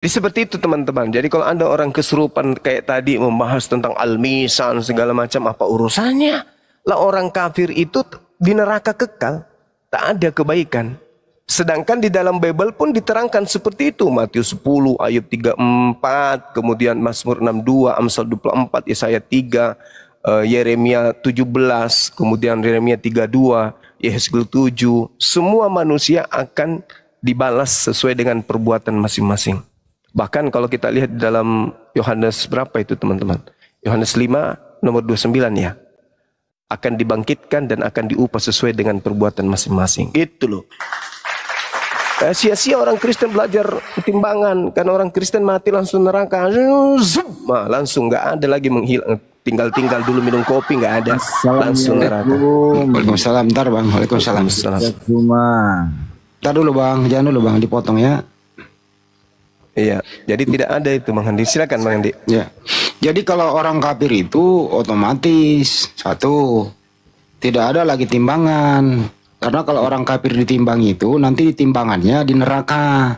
Jadi seperti itu teman-teman. Jadi kalau ada orang kesurupan kayak tadi membahas tentang al-misan segala macam, apa urusannya? Lah orang kafir itu di neraka kekal, tak ada kebaikan. Sedangkan di dalam Bible pun diterangkan seperti itu. Matius 10 ayat 34, kemudian Mazmur 62, Amsal 24, Yesaya 3, Yeremia 17, kemudian Yeremia 32, Yehezkiel 7. Semua manusia akan dibalas sesuai dengan perbuatan masing-masing. Bahkan kalau kita lihat di dalam Yohanes berapa itu teman-teman? Yohanes 5 nomor 29 ya. Akan dibangkitkan dan akan diupah sesuai dengan perbuatan masing-masing. Itu loh. Sia-sia orang Kristen belajar timbangan. Karena orang Kristen mati langsung neraka. Nah, langsung nggak ada lagi menghilang. Tinggal dulu minum kopi nggak ada. Langsung neraka. Waalaikumsalam. Ntar bang. Waalaikumsalam. Ntar dulu bang. Jangan dulu bang. Dipotong ya. Iya, jadi tidak ada itu Bang Handi. Silakan Bang Handi. Ya. Jadi kalau orang kafir itu otomatis satu tidak ada lagi timbangan. Karena kalau orang kafir ditimbang itu nanti timbangannya di neraka.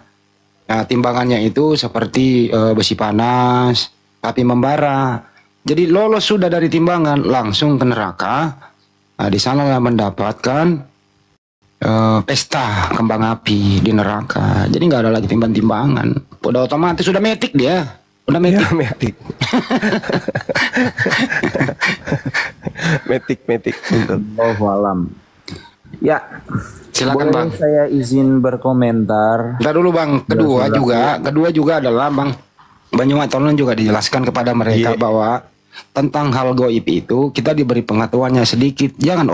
Nah, timbangannya itu seperti besi panas, api membara. Jadi lolos sudah dari timbangan langsung ke neraka. Nah, di sana mendapatkan pesta kembang api di neraka. Jadi nggak ada lagi timbangan. Udah otomatis sudah metik dia. Udah metik. Ya, metik. metik. Allahu alam. Ya, silakan bang. Saya izin berkomentar. Ntar dulu bang. Kedua juga adalah bang Banyumas, tolong juga dijelaskan kepada mereka bahwa tentang hal goib itu kita diberi pengetahuannya sedikit, jangan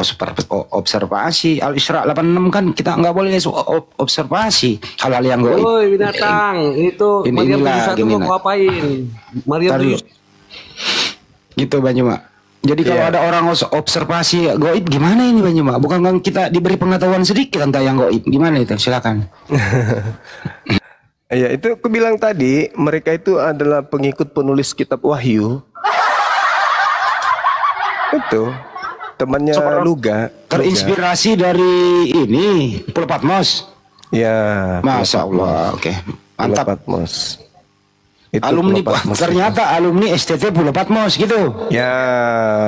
observasi. Al-Isra 86 kan kita nggak boleh observasi hal-hal yang goib. Woi binatang, itu Maryam 71 mau ngapain? Maryam gitu Banyumas. Jadi kalau ada orang observasi goib gimana ini Banyumas? Bukan kan kita diberi pengetahuan sedikit tentang yang goib, gimana itu? Silakan. Ya itu aku bilang tadi, mereka itu adalah pengikut penulis kitab Wahyu. Itu temannya Luga. Terinspirasi dari ini Pulau Patmos. Ya. Masya Allah. Oke. Mantap. Pulau Patmos. Itu alumni Patmos ternyata itu. Alumni STT Pulau Patmos gitu. Ya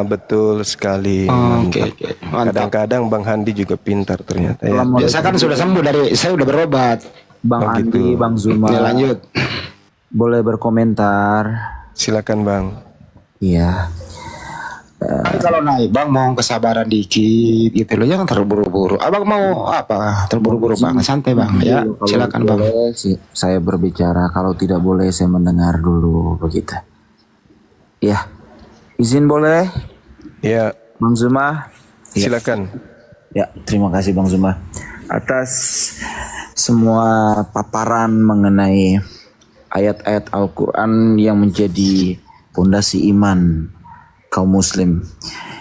betul sekali. Oke. Kadang-kadang Bang Handi juga pintar ternyata. Ya. Biasa kan sudah sembuh dari saya udah berobat. Bang Handi, Bang Zuma. Ya, lanjut. Boleh berkomentar? Silakan Bang. Iya. Kalau naik bang mau kesabaran dikit gitu loh, jangan terburu-buru. Abang mau apa? Terburu-buru bang, santai bang ya. Silakan bang. Saya berbicara, kalau tidak boleh saya mendengar dulu begitu. Ya, izin boleh? Ya. Bang Zuma. Silakan. Ya, terima kasih Bang Zuma atas semua paparan mengenai ayat-ayat Al-Quran yang menjadi pondasi iman kaum muslim.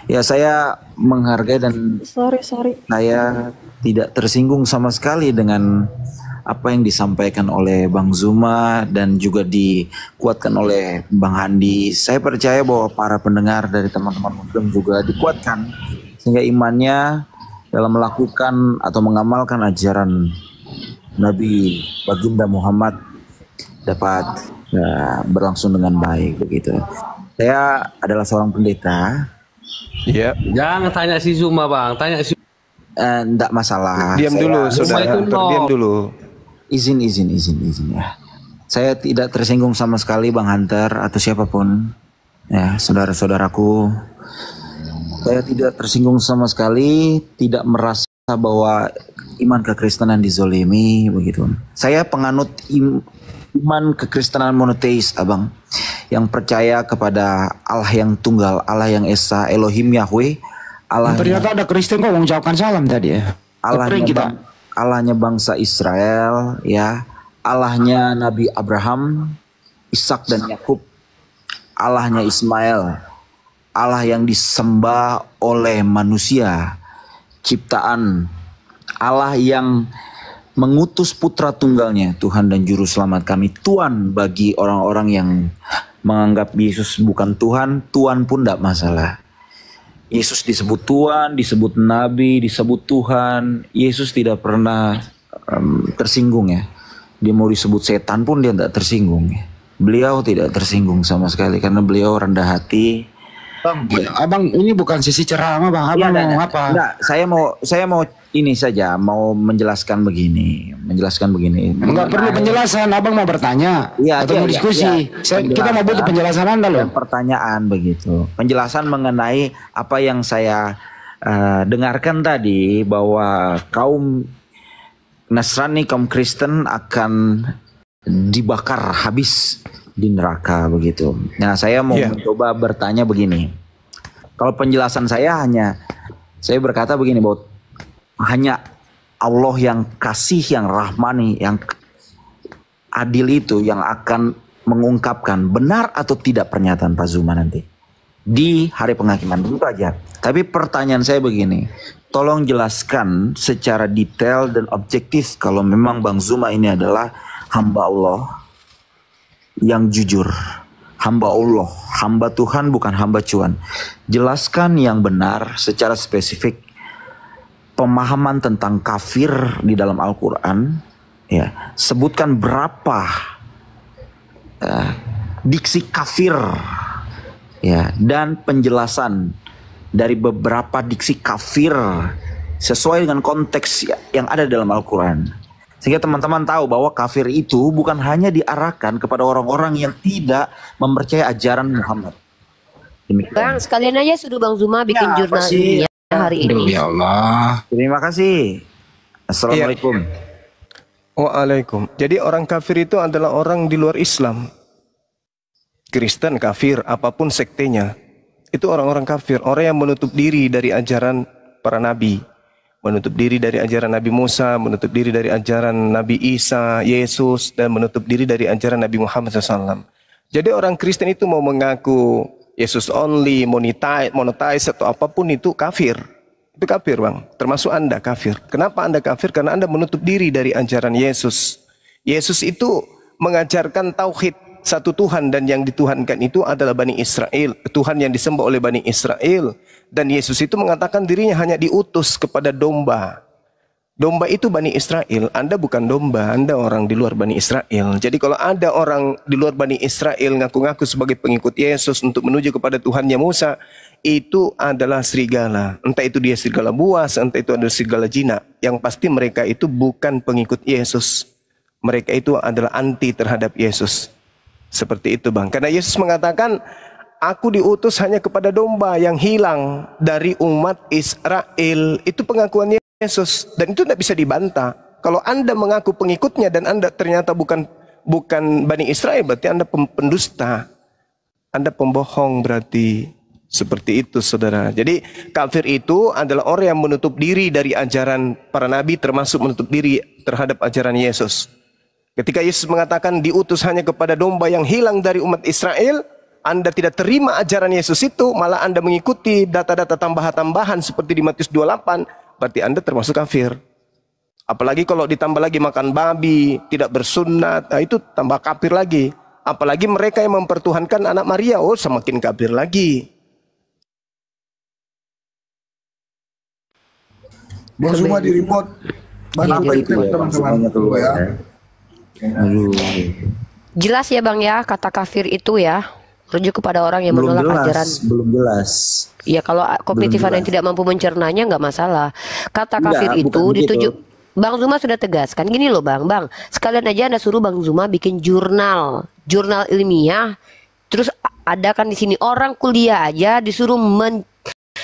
Ya, saya menghargai dan saya tidak tersinggung sama sekali dengan apa yang disampaikan oleh Bang Zuma dan juga dikuatkan oleh Bang Handi. Saya percaya bahwa para pendengar dari teman-teman muslim juga dikuatkan sehingga imannya dalam melakukan atau mengamalkan ajaran Nabi Baginda Muhammad dapat berlangsung dengan baik begitu. Saya adalah seorang pendeta. Iya. Jangan tanya si Zuma bang, tanya si. Enggak masalah. Diam dulu, saudara. Diam dulu. Izin ya. Saya tidak tersinggung sama sekali Bang Hunter atau siapapun. Ya, saudara-saudaraku. Saya tidak tersinggung sama sekali, tidak merasa bahwa iman kekristenan dizolimi begitu. Saya penganut iman kekristenan monoteis, Abang, yang percaya kepada Allah yang tunggal, Allah yang esa, Elohim Yahweh. Allah. Ternyata ada Kristen kok mengucapkan salam tadi ya. Allahnya bangsa Israel, ya. Allahnya Nabi Abraham, Ishak dan Yakub. Allahnya Ismail. Allah yang disembah oleh manusia, ciptaan. Allah yang mengutus putra tunggalnya, Tuhan dan Juru Selamat kami. Tuhan bagi orang-orang yang menganggap Yesus bukan Tuhan, Tuhan pun tidak masalah. Yesus disebut Tuhan, disebut Nabi, disebut Tuhan. Yesus tidak pernah tersinggung ya. dia mau disebut setan pun dia tidak tersinggung. Beliau tidak tersinggung sama sekali karena beliau rendah hati. Bang, abang ini bukan sisi ceramah bang, abang ya, mau apa? Enggak, saya mau ini saja, mau menjelaskan begini. Enggak perlu penjelasan, abang mau bertanya atau mau diskusi. Kita mau butuh penjelasan Anda loh. Pertanyaan begitu, penjelasan mengenai apa yang saya dengarkan tadi bahwa kaum Nasrani, kaum Kristen akan dibakar habis di neraka begitu. Nah, saya mau mencoba bertanya begini. Kalau penjelasan saya berkata begini, bahwa hanya Allah yang kasih, yang rahmani, yang adil itu yang akan mengungkapkan benar atau tidak pernyataan Pak Zuma nanti di hari penghakiman, itu aja. Tapi pertanyaan saya begini, tolong jelaskan secara detail dan objektif kalau memang Bang Zuma ini adalah hamba Allah yang jujur, hamba Allah, hamba Tuhan, bukan hamba cuan. Jelaskan yang benar secara spesifik pemahaman tentang kafir di dalam Al-Quran. Ya, sebutkan berapa diksi kafir, ya, dan penjelasan dari beberapa diksi kafir sesuai dengan konteks yang ada dalam Al-Quran. Sehingga teman-teman tahu bahwa kafir itu bukan hanya diarahkan kepada orang-orang yang tidak mempercayai ajaran Muhammad. Demikian. Bang, sekalian aja suruh Bang Zuma bikin jurnal ini ya hari ini. Ya Allah. Terima kasih. Assalamualaikum. Waalaikumsalam. Jadi orang kafir itu adalah orang di luar Islam. Kristen kafir, apapun sektenya. Itu orang-orang kafir, orang yang menutup diri dari ajaran para nabi. Menutup diri dari ajaran Nabi Musa, menutup diri dari ajaran Nabi Isa, Yesus, dan menutup diri dari ajaran Nabi Muhammad SAW. Jadi orang Kristen itu mau mengaku Yesus only, monetize atau apapun itu kafir. Itu kafir bang, termasuk Anda kafir. Kenapa Anda kafir? Karena Anda menutup diri dari ajaran Yesus. Yesus itu mengajarkan tauhid satu Tuhan, dan yang dituhankan itu adalah Bani Israel. Tuhan yang disembah oleh Bani Israel. Dan Yesus itu mengatakan dirinya hanya diutus kepada domba. Domba itu Bani Israel. Anda bukan domba, Anda orang di luar Bani Israel. Jadi kalau ada orang di luar Bani Israel ngaku-ngaku sebagai pengikut Yesus untuk menuju kepada Tuhannya Musa, itu adalah serigala. Entah itu dia serigala buas, entah itu adalah serigala jinak. Yang pasti mereka itu bukan pengikut Yesus. Mereka itu adalah anti terhadap Yesus. Seperti itu bang. Karena Yesus mengatakan, aku diutus hanya kepada domba yang hilang dari umat Israel. Itu pengakuan Yesus. Dan itu tidak bisa dibantah. Kalau Anda mengaku pengikutnya dan Anda ternyata bukan Bani Israel, berarti Anda pendusta. Anda pembohong berarti. Seperti itu saudara. Jadi kafir itu adalah orang yang menutup diri dari ajaran para nabi, termasuk menutup diri terhadap ajaran Yesus. Ketika Yesus mengatakan diutus hanya kepada domba yang hilang dari umat Israel, Anda tidak terima ajaran Yesus itu, malah Anda mengikuti data-data tambahan-tambahan seperti di Matius 28, berarti Anda termasuk kafir. Apalagi kalau ditambah lagi makan babi, tidak bersunat, nah itu tambah kafir lagi. Apalagi mereka yang mempertuhankan anak Maria, oh semakin kafir lagi. Bang Zuma di remote. Bantu teman-teman ya. Jelas ya bang ya, kata kafir itu ya rujuk kepada orang yang menolak ajaran. Belum jelas. Ya kalau kognitif yang tidak mampu mencernanya nggak masalah. Kata kafir itu ditujuk. Bang Zuma sudah tegaskan gini loh bang. Sekalian aja Anda suruh Bang Zuma bikin jurnal ilmiah. Terus ada kan di sini orang kuliah aja disuruh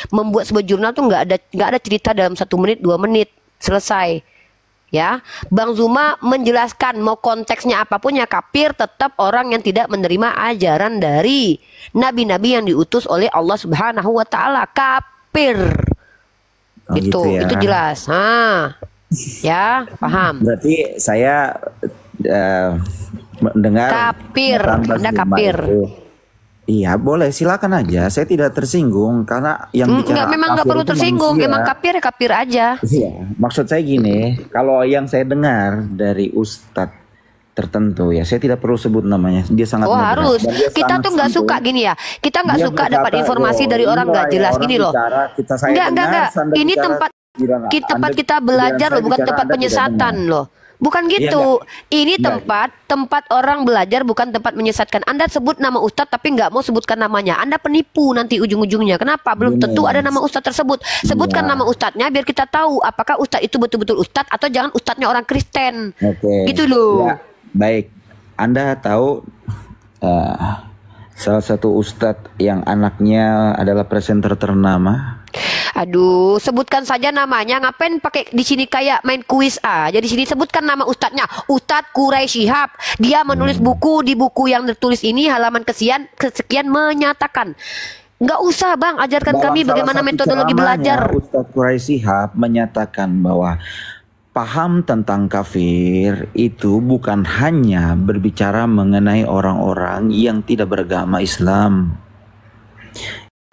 membuat sebuah jurnal tuh nggak ada cerita dalam 1 menit 2 menit selesai. Ya, Bang Zuma menjelaskan mau konteksnya apapun ya kafir tetap orang yang tidak menerima ajaran dari nabi-nabi yang diutus oleh Allah Subhanahu wa taala, kafir. Oh, gitu ya. Itu jelas. Ya, paham. Berarti saya mendengar kafir, Anda kafir. Iya boleh, silakan aja. Saya tidak tersinggung karena yang bicara memang nggak perlu tersinggung. Emang kafir aja. Iya, maksud saya gini, kalau yang saya dengar dari ustadz tertentu ya, saya tidak perlu sebut namanya. Dia sangat harus. Kita tuh nggak suka gini ya. Kita nggak suka dapat informasi dari orang nggak jelas gini loh. Enggak. Ini tempat kita belajar loh, bukan tempat penyesatan loh. Bukan Iya gitu. Ini Enggak. tempat orang belajar, bukan tempat menyesatkan. Anda sebut nama ustadz tapi nggak mau sebutkan namanya. Anda penipu nanti ujung-ujungnya. Kenapa? Belum Gini. tentu ada nama ustadz tersebut. Sebutkan Iya. nama ustadznya biar kita tahu apakah ustadz itu betul-betul ustadz atau jangan ustadznya orang Kristen. Oke. Gitu loh. Ya, baik. Anda tahu eh, salah satu ustadz yang anaknya adalah presenter ternama? Aduh, sebutkan saja namanya. Ngapain pakai di sini kayak main kuis aja? Di sini sebutkan nama ustadznya. Ustadz Quraisy Shihab. Dia menulis buku, di buku yang tertulis ini halaman kesekian menyatakan. Nggak usah bang, ajarkan Dalam kami salah bagaimana satu metodologi ceramahnya, belajar. Ustadz Quraisy Shihab menyatakan bahwa paham tentang kafir itu bukan hanya berbicara mengenai orang-orang yang tidak beragama Islam.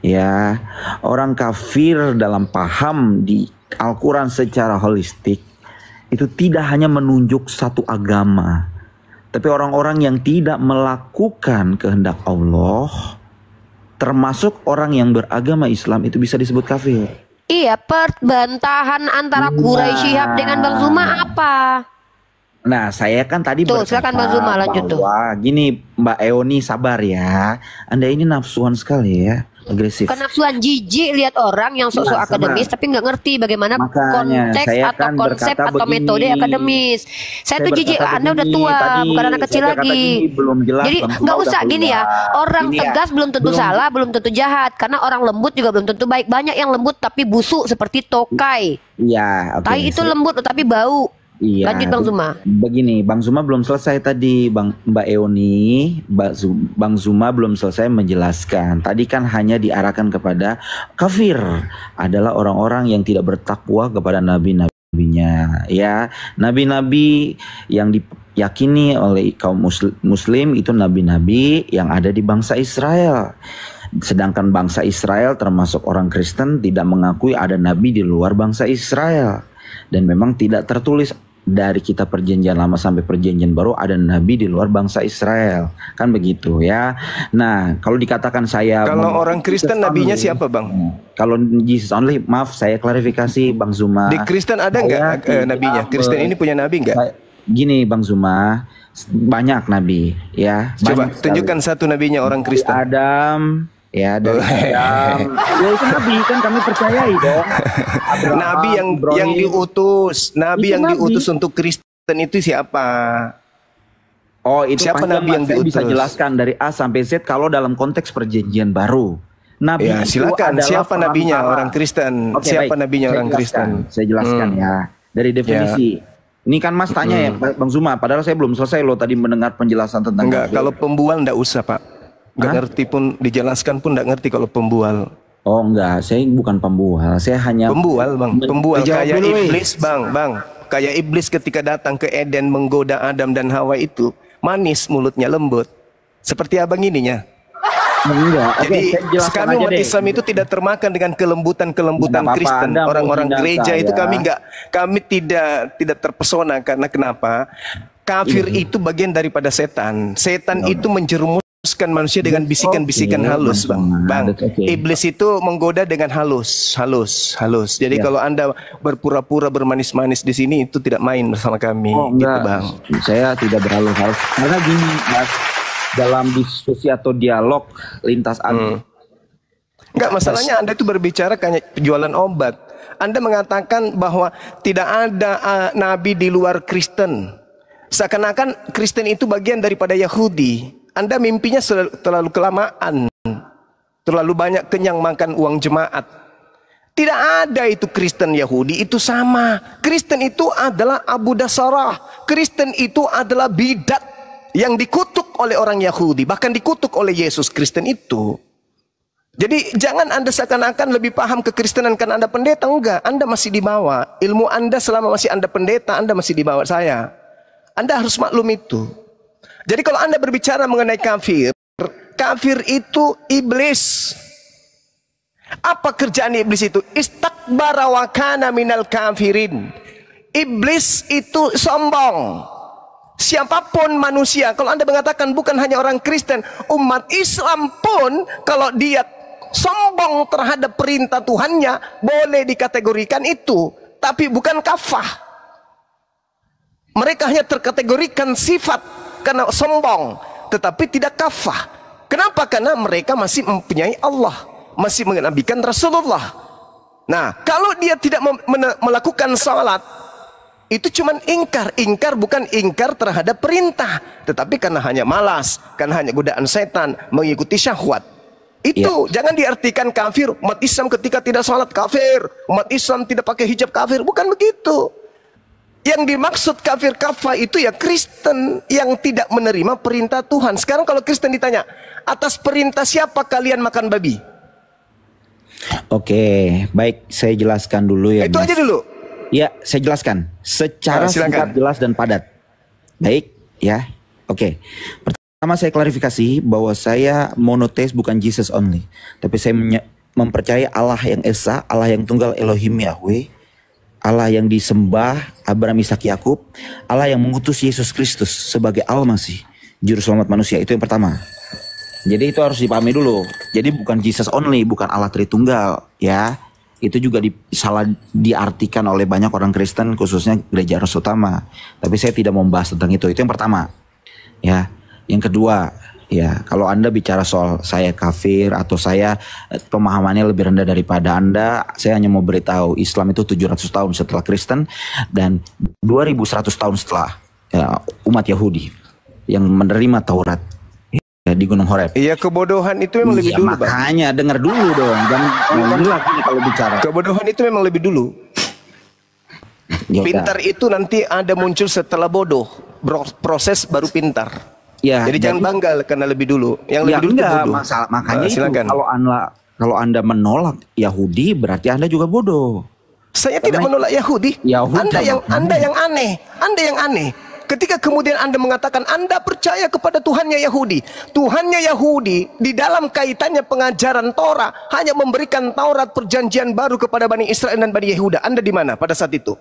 Ya, orang kafir dalam paham di Al-Quran secara holistik itu tidak hanya menunjuk satu agama, tapi orang-orang yang tidak melakukan kehendak Allah, termasuk orang yang beragama Islam, itu bisa disebut kafir. Iya, perbantahan antara Quraisy Shihab dengan Bang Zuma apa? Nah, saya kan tadi Tuh, silakan Bang Zuma, lanjut tuh. bahwa gini, Mbak Eoni, sabar ya. Anda ini nafsuan sekali ya, agresif. Kenafsuan jijik lihat orang yang sok-sok Nah, sama. akademis tapi nggak ngerti bagaimana Makanya, konteks saya atau kan konsep berkata atau metode begini. akademis. Saya tuh jijik, berkata Anda udah begini, tua, tadi bukan anak kecil saya berkata lagi. gini, belum jelas, Jadi Bang Zuma nggak udah usah gini ya. keluar. Orang Gini ya, tegas belum tentu belum- salah, belum tentu jahat. Karena orang lembut juga belum tentu baik. Banyak yang lembut tapi busuk seperti tokai. Iya, oke. Tai itu lembut tapi bau. Iya. Lanjut Bang Zuma. Begini, Bang Zuma belum selesai tadi, Mbak Eoni, Bang Zuma belum selesai menjelaskan. Tadi kan hanya diarahkan kepada kafir adalah orang-orang yang tidak bertakwa kepada nabi-nabinya. Ya, nabi-nabi yang diyakini oleh kaum muslim itu nabi-nabi yang ada di bangsa Israel. Sedangkan bangsa Israel termasuk orang Kristen tidak mengakui ada nabi di luar bangsa Israel. Dan memang tidak tertulis dari kitab perjanjian lama sampai perjanjian baru ada nabi di luar bangsa Israel. Kan begitu ya. Nah, kalau dikatakan saya Kalau orang Kristen nabinya siapa bang? Kalau Jesus only, maaf saya klarifikasi Bang Zuma. Di Kristen ada Saya nggak tidak nabinya? Kristen ini punya nabi nggak? Gini Bang Zuma, banyak nabi ya. Coba Banyak sekali. tunjukkan satu nabinya orang Kristen. Adam, ya dari Adam. Ya itu nabi kan kami percayai dong. Abraham, Nabi yang Ibrahim. diutus, nabi Itu yang nabi. diutus untuk Kristen itu siapa? Oh itu Siapa panjang, nabi Mas. yang Saya bisa diutus? jelaskan dari A sampai Z kalau dalam konteks perjanjian baru. Nabi Ya itu silakan. adalah Siapa nabinya perantara. orang Kristen? Oke, Siapa baik. nabinya Saya orang jelaskan. Kristen? Saya jelaskan ya dari definisi. Ini kan Mas tanya ya Bang Zuma, padahal saya belum selesai loh tadi mendengar penjelasan tentang Enggak, kafir. kalau pembual enggak usah pak. Enggak Hah? ngerti pun, dijelaskan pun enggak ngerti kalau pembual. Oh enggak, saya bukan pembual, saya hanya Pembual bang, pembual Dijawab kayak dulu, weh. iblis bang. Kayak iblis ketika datang ke Eden menggoda Adam dan Hawa itu. Manis mulutnya, lembut. Seperti abang ininya. enggak. Oke, Jadi saya jelaskan kami aja umat deh. Islam itu tidak termakan dengan kelembutan-kelembutan Nggak apa-apa, Kristen. Anda Orang-orang menghina gereja itu saya. kami tidak terpesona karena kenapa? Kafir itu bagian daripada setan. Setan itu menjerumuskan manusia dengan bisikan-bisikan okay, halus, Bang. Bang, That's okay. iblis itu menggoda dengan halus. Jadi Ya. kalau Anda berpura-pura bermanis-manis di sini itu tidak main bersama kami, Oh gitu, enggak, Bang. saya tidak berlalu halus. Karena gini Mas, dalam diskusi atau dialog lintas Enggak, masalahnya Anda itu berbicara kayak jualan obat. Anda mengatakan bahwa tidak ada nabi di luar Kristen. Seakan-akan Kristen itu bagian daripada Yahudi. Anda mimpinya terlalu kelamaan. Terlalu banyak kenyang makan uang jemaat. Tidak ada itu Kristen Yahudi, itu sama. Kristen itu adalah Abu Dasarah. Kristen itu adalah bidat yang dikutuk oleh orang Yahudi, bahkan dikutuk oleh Yesus. Kristen itu. Jadi jangan Anda seakan-akan lebih paham kekristenan karena Anda pendeta. Enggak, Anda masih di bawah. Ilmu Anda selama masih Anda pendeta, Anda masih di bawah saya. Anda harus maklum itu. Jadi kalau Anda berbicara mengenai kafir, kafir itu iblis. Apa kerjaan iblis itu? Istakbara wa kana minal kafirin. Iblis itu sombong. Siapapun manusia, kalau Anda mengatakan bukan hanya orang Kristen, umat Islam pun kalau dia sombong terhadap perintah Tuhannya, boleh dikategorikan itu, tapi bukan kafah. Mereka hanya terkategorikan sifat karena sombong, tetapi tidak kafah. Kenapa? Karena mereka masih mempunyai Allah, masih mengenabikan Rasulullah. Nah, kalau dia tidak melakukan salat, itu cuman ingkar. Ingkar bukan ingkar terhadap perintah, tetapi karena hanya malas, karena hanya godaan setan, mengikuti syahwat. Itu jangan diartikan kafir. Umat Islam ketika tidak salat kafir, umat Islam tidak pakai hijab kafir. Bukan begitu. Yang dimaksud kafir kafah itu ya Kristen yang tidak menerima perintah Tuhan. Sekarang kalau Kristen ditanya, atas perintah siapa kalian makan babi? Oke, baik, saya jelaskan dulu ya. Itu Mas. aja dulu. Ya, saya jelaskan secara singkat, jelas dan padat. Baik, ya. Oke. Pertama saya klarifikasi bahwa saya monoteis bukan Jesus only, tapi saya mempercayai Allah yang Esa, Allah yang tunggal Elohim Yahweh, Allah yang disembah Abraham, Ishak, Yakub, Allah yang mengutus Yesus Kristus sebagai Al-Masih, juru selamat manusia. Itu yang pertama. Jadi itu harus dipahami dulu. Jadi bukan Jesus only, bukan Allah Tritunggal, ya. Itu juga salah diartikan oleh banyak orang Kristen, khususnya Gereja Ras Utama. Tapi saya tidak mau membahas tentang itu. Itu yang pertama. Ya. Yang kedua, ya, kalau Anda bicara soal saya kafir atau saya pemahamannya lebih rendah daripada Anda, saya hanya mau beritahu Islam itu 700 tahun setelah Kristen dan 2100 tahun setelah umat Yahudi yang menerima Taurat di Gunung Horeb. Iya, kebodohan itu memang lebih dulu, makanya dengar dulu dong, jangan lagi kalau bicara. Kebodohan itu memang lebih dulu. Pintar itu nanti ada muncul setelah bodoh, proses baru pintar. Ya, jadi jangan bangga karena lebih dulu. Yang lebih dulu itu bodoh. Makanya itu kalau anda menolak Yahudi berarti Anda juga bodoh. Saya tidak menolak Yahudi. Anda yang aneh. Anda yang aneh. Ketika kemudian Anda mengatakan Anda percaya kepada Tuhannya Yahudi. Tuhannya Yahudi di dalam kaitannya pengajaran Torah hanya memberikan Taurat perjanjian baru kepada Bani Israel dan Bani Yehuda. Anda di mana pada saat itu?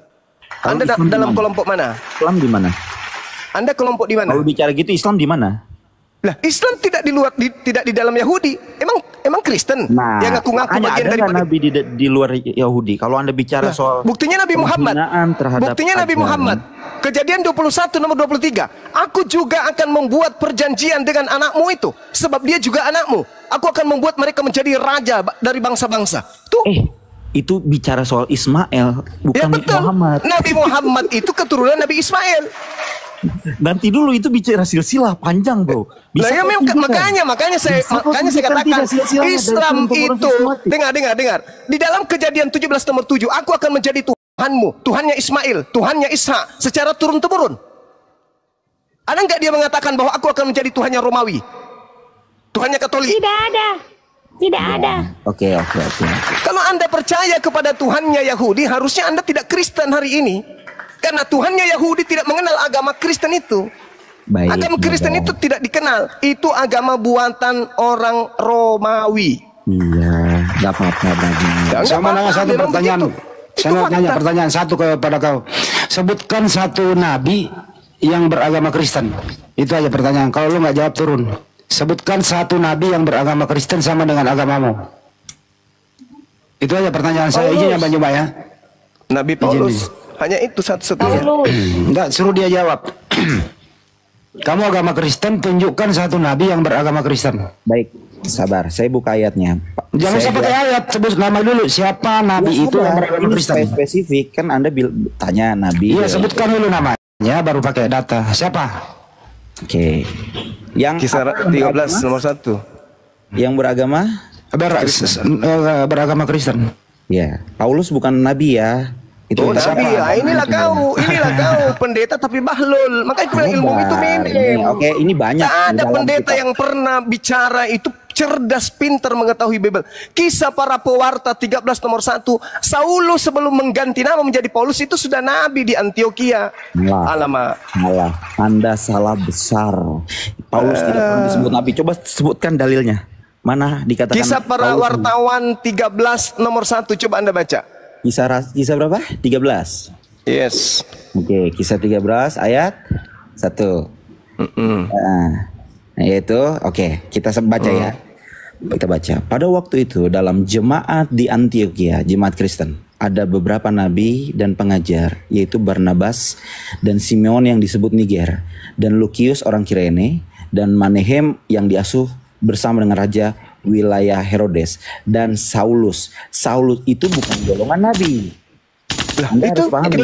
Anda dalam kelompok mana? Islam di mana? Anda kelompok di mana? Kalau bicara gitu Islam di mana? Lah, Islam tidak di luar, tidak di dalam Yahudi. Emang Kristen yang ngaku-ngaku bagian dari Nabi di luar Yahudi. Kalau Anda bicara soal buktinya Nabi Muhammad. Buktinya Nabi Muhammad. Kejadian 21 nomor 23. Aku juga akan membuat perjanjian dengan anakmu itu, sebab dia juga anakmu. Aku akan membuat mereka menjadi raja dari bangsa-bangsa. Tuh. Itu bicara soal Ismail, bukan ya, betul. Muhammad. Nabi Muhammad itu keturunan Nabi Ismail. Nanti dulu itu bicara silsilah panjang, bro. Bisa ya, makanya saya katakan Islam itu dengar. Di dalam Kejadian 17 nomor 7, aku akan menjadi Tuhanmu, Tuhannya Ismail, Tuhannya Ishak secara turun-temurun. Ada nggak dia mengatakan bahwa aku akan menjadi Tuhannya Romawi, Tuhannya Katolik? Tidak ada. Oke. Kalau Anda percaya kepada Tuhannya Yahudi, harusnya Anda tidak Kristen hari ini. Karena Tuhannya Yahudi tidak mengenal agama Kristen itu. Agama Kristen itu tidak dikenal. Itu agama buatan orang Romawi. Iya, nggak apa-apa Bagi. Sama dengan satu pertanyaan. Saya nanya pertanyaan satu kepada kau. Sebutkan satu nabi yang beragama Kristen. Itu aja pertanyaan. Kalau lu nggak jawab turun. Sebutkan satu nabi yang beragama Kristen sama dengan agamamu. Itu aja pertanyaan saya. Izin ya Bang Juma ya. Nabi Paulus. Hanya itu satu-satunya. Enggak, suruh dia jawab. Kamu agama Kristen, tunjukkan satu nabi yang beragama Kristen. Baik, sabar. Saya buka ayatnya. Jangan sampai ayat, sebut nama dulu. Siapa nabi itu yang beragama Kristen? Spesifik kan Anda tanya nabi. Iya, sebutkan dulu namanya, baru pakai data. Siapa? Oke. Yang Kisah 13 nomor 1. Yang beragama? Beragama Kristen. Ya, Paulus bukan nabi ya. Itu nabi ya, inilah kau pendeta tapi bahlul. Makanya bilang ilmu itu minim. Oke, ini banyak. Tak ada pendeta yang pernah bicara itu cerdas, pintar mengetahui Bible. Kisah para pewarta 13 nomor 1. Saulus sebelum mengganti nama menjadi Paulus itu sudah nabi di Antioquia. Alamak. Malah, Anda salah besar. Paulus tidak pernah disebut nabi. Coba sebutkan dalilnya. Mana dikatakan? Kisah para wartawan 13 nomor 1. Coba Anda baca. Kisah berapa? 13. Yes. Oke, kisah 13 ayat 1. Nah, yaitu oke, kita baca ya. Kita baca. Pada waktu itu dalam jemaat di Antioquia, jemaat Kristen. ada beberapa nabi dan pengajar, yaitu Barnabas dan Simeon yang disebut Niger, dan Lukius orang Kirene, dan Manehem yang diasuh bersama dengan raja wilayah Herodes, dan Saulus. Saulus itu bukan golongan nabi. Anda itu harus pahami.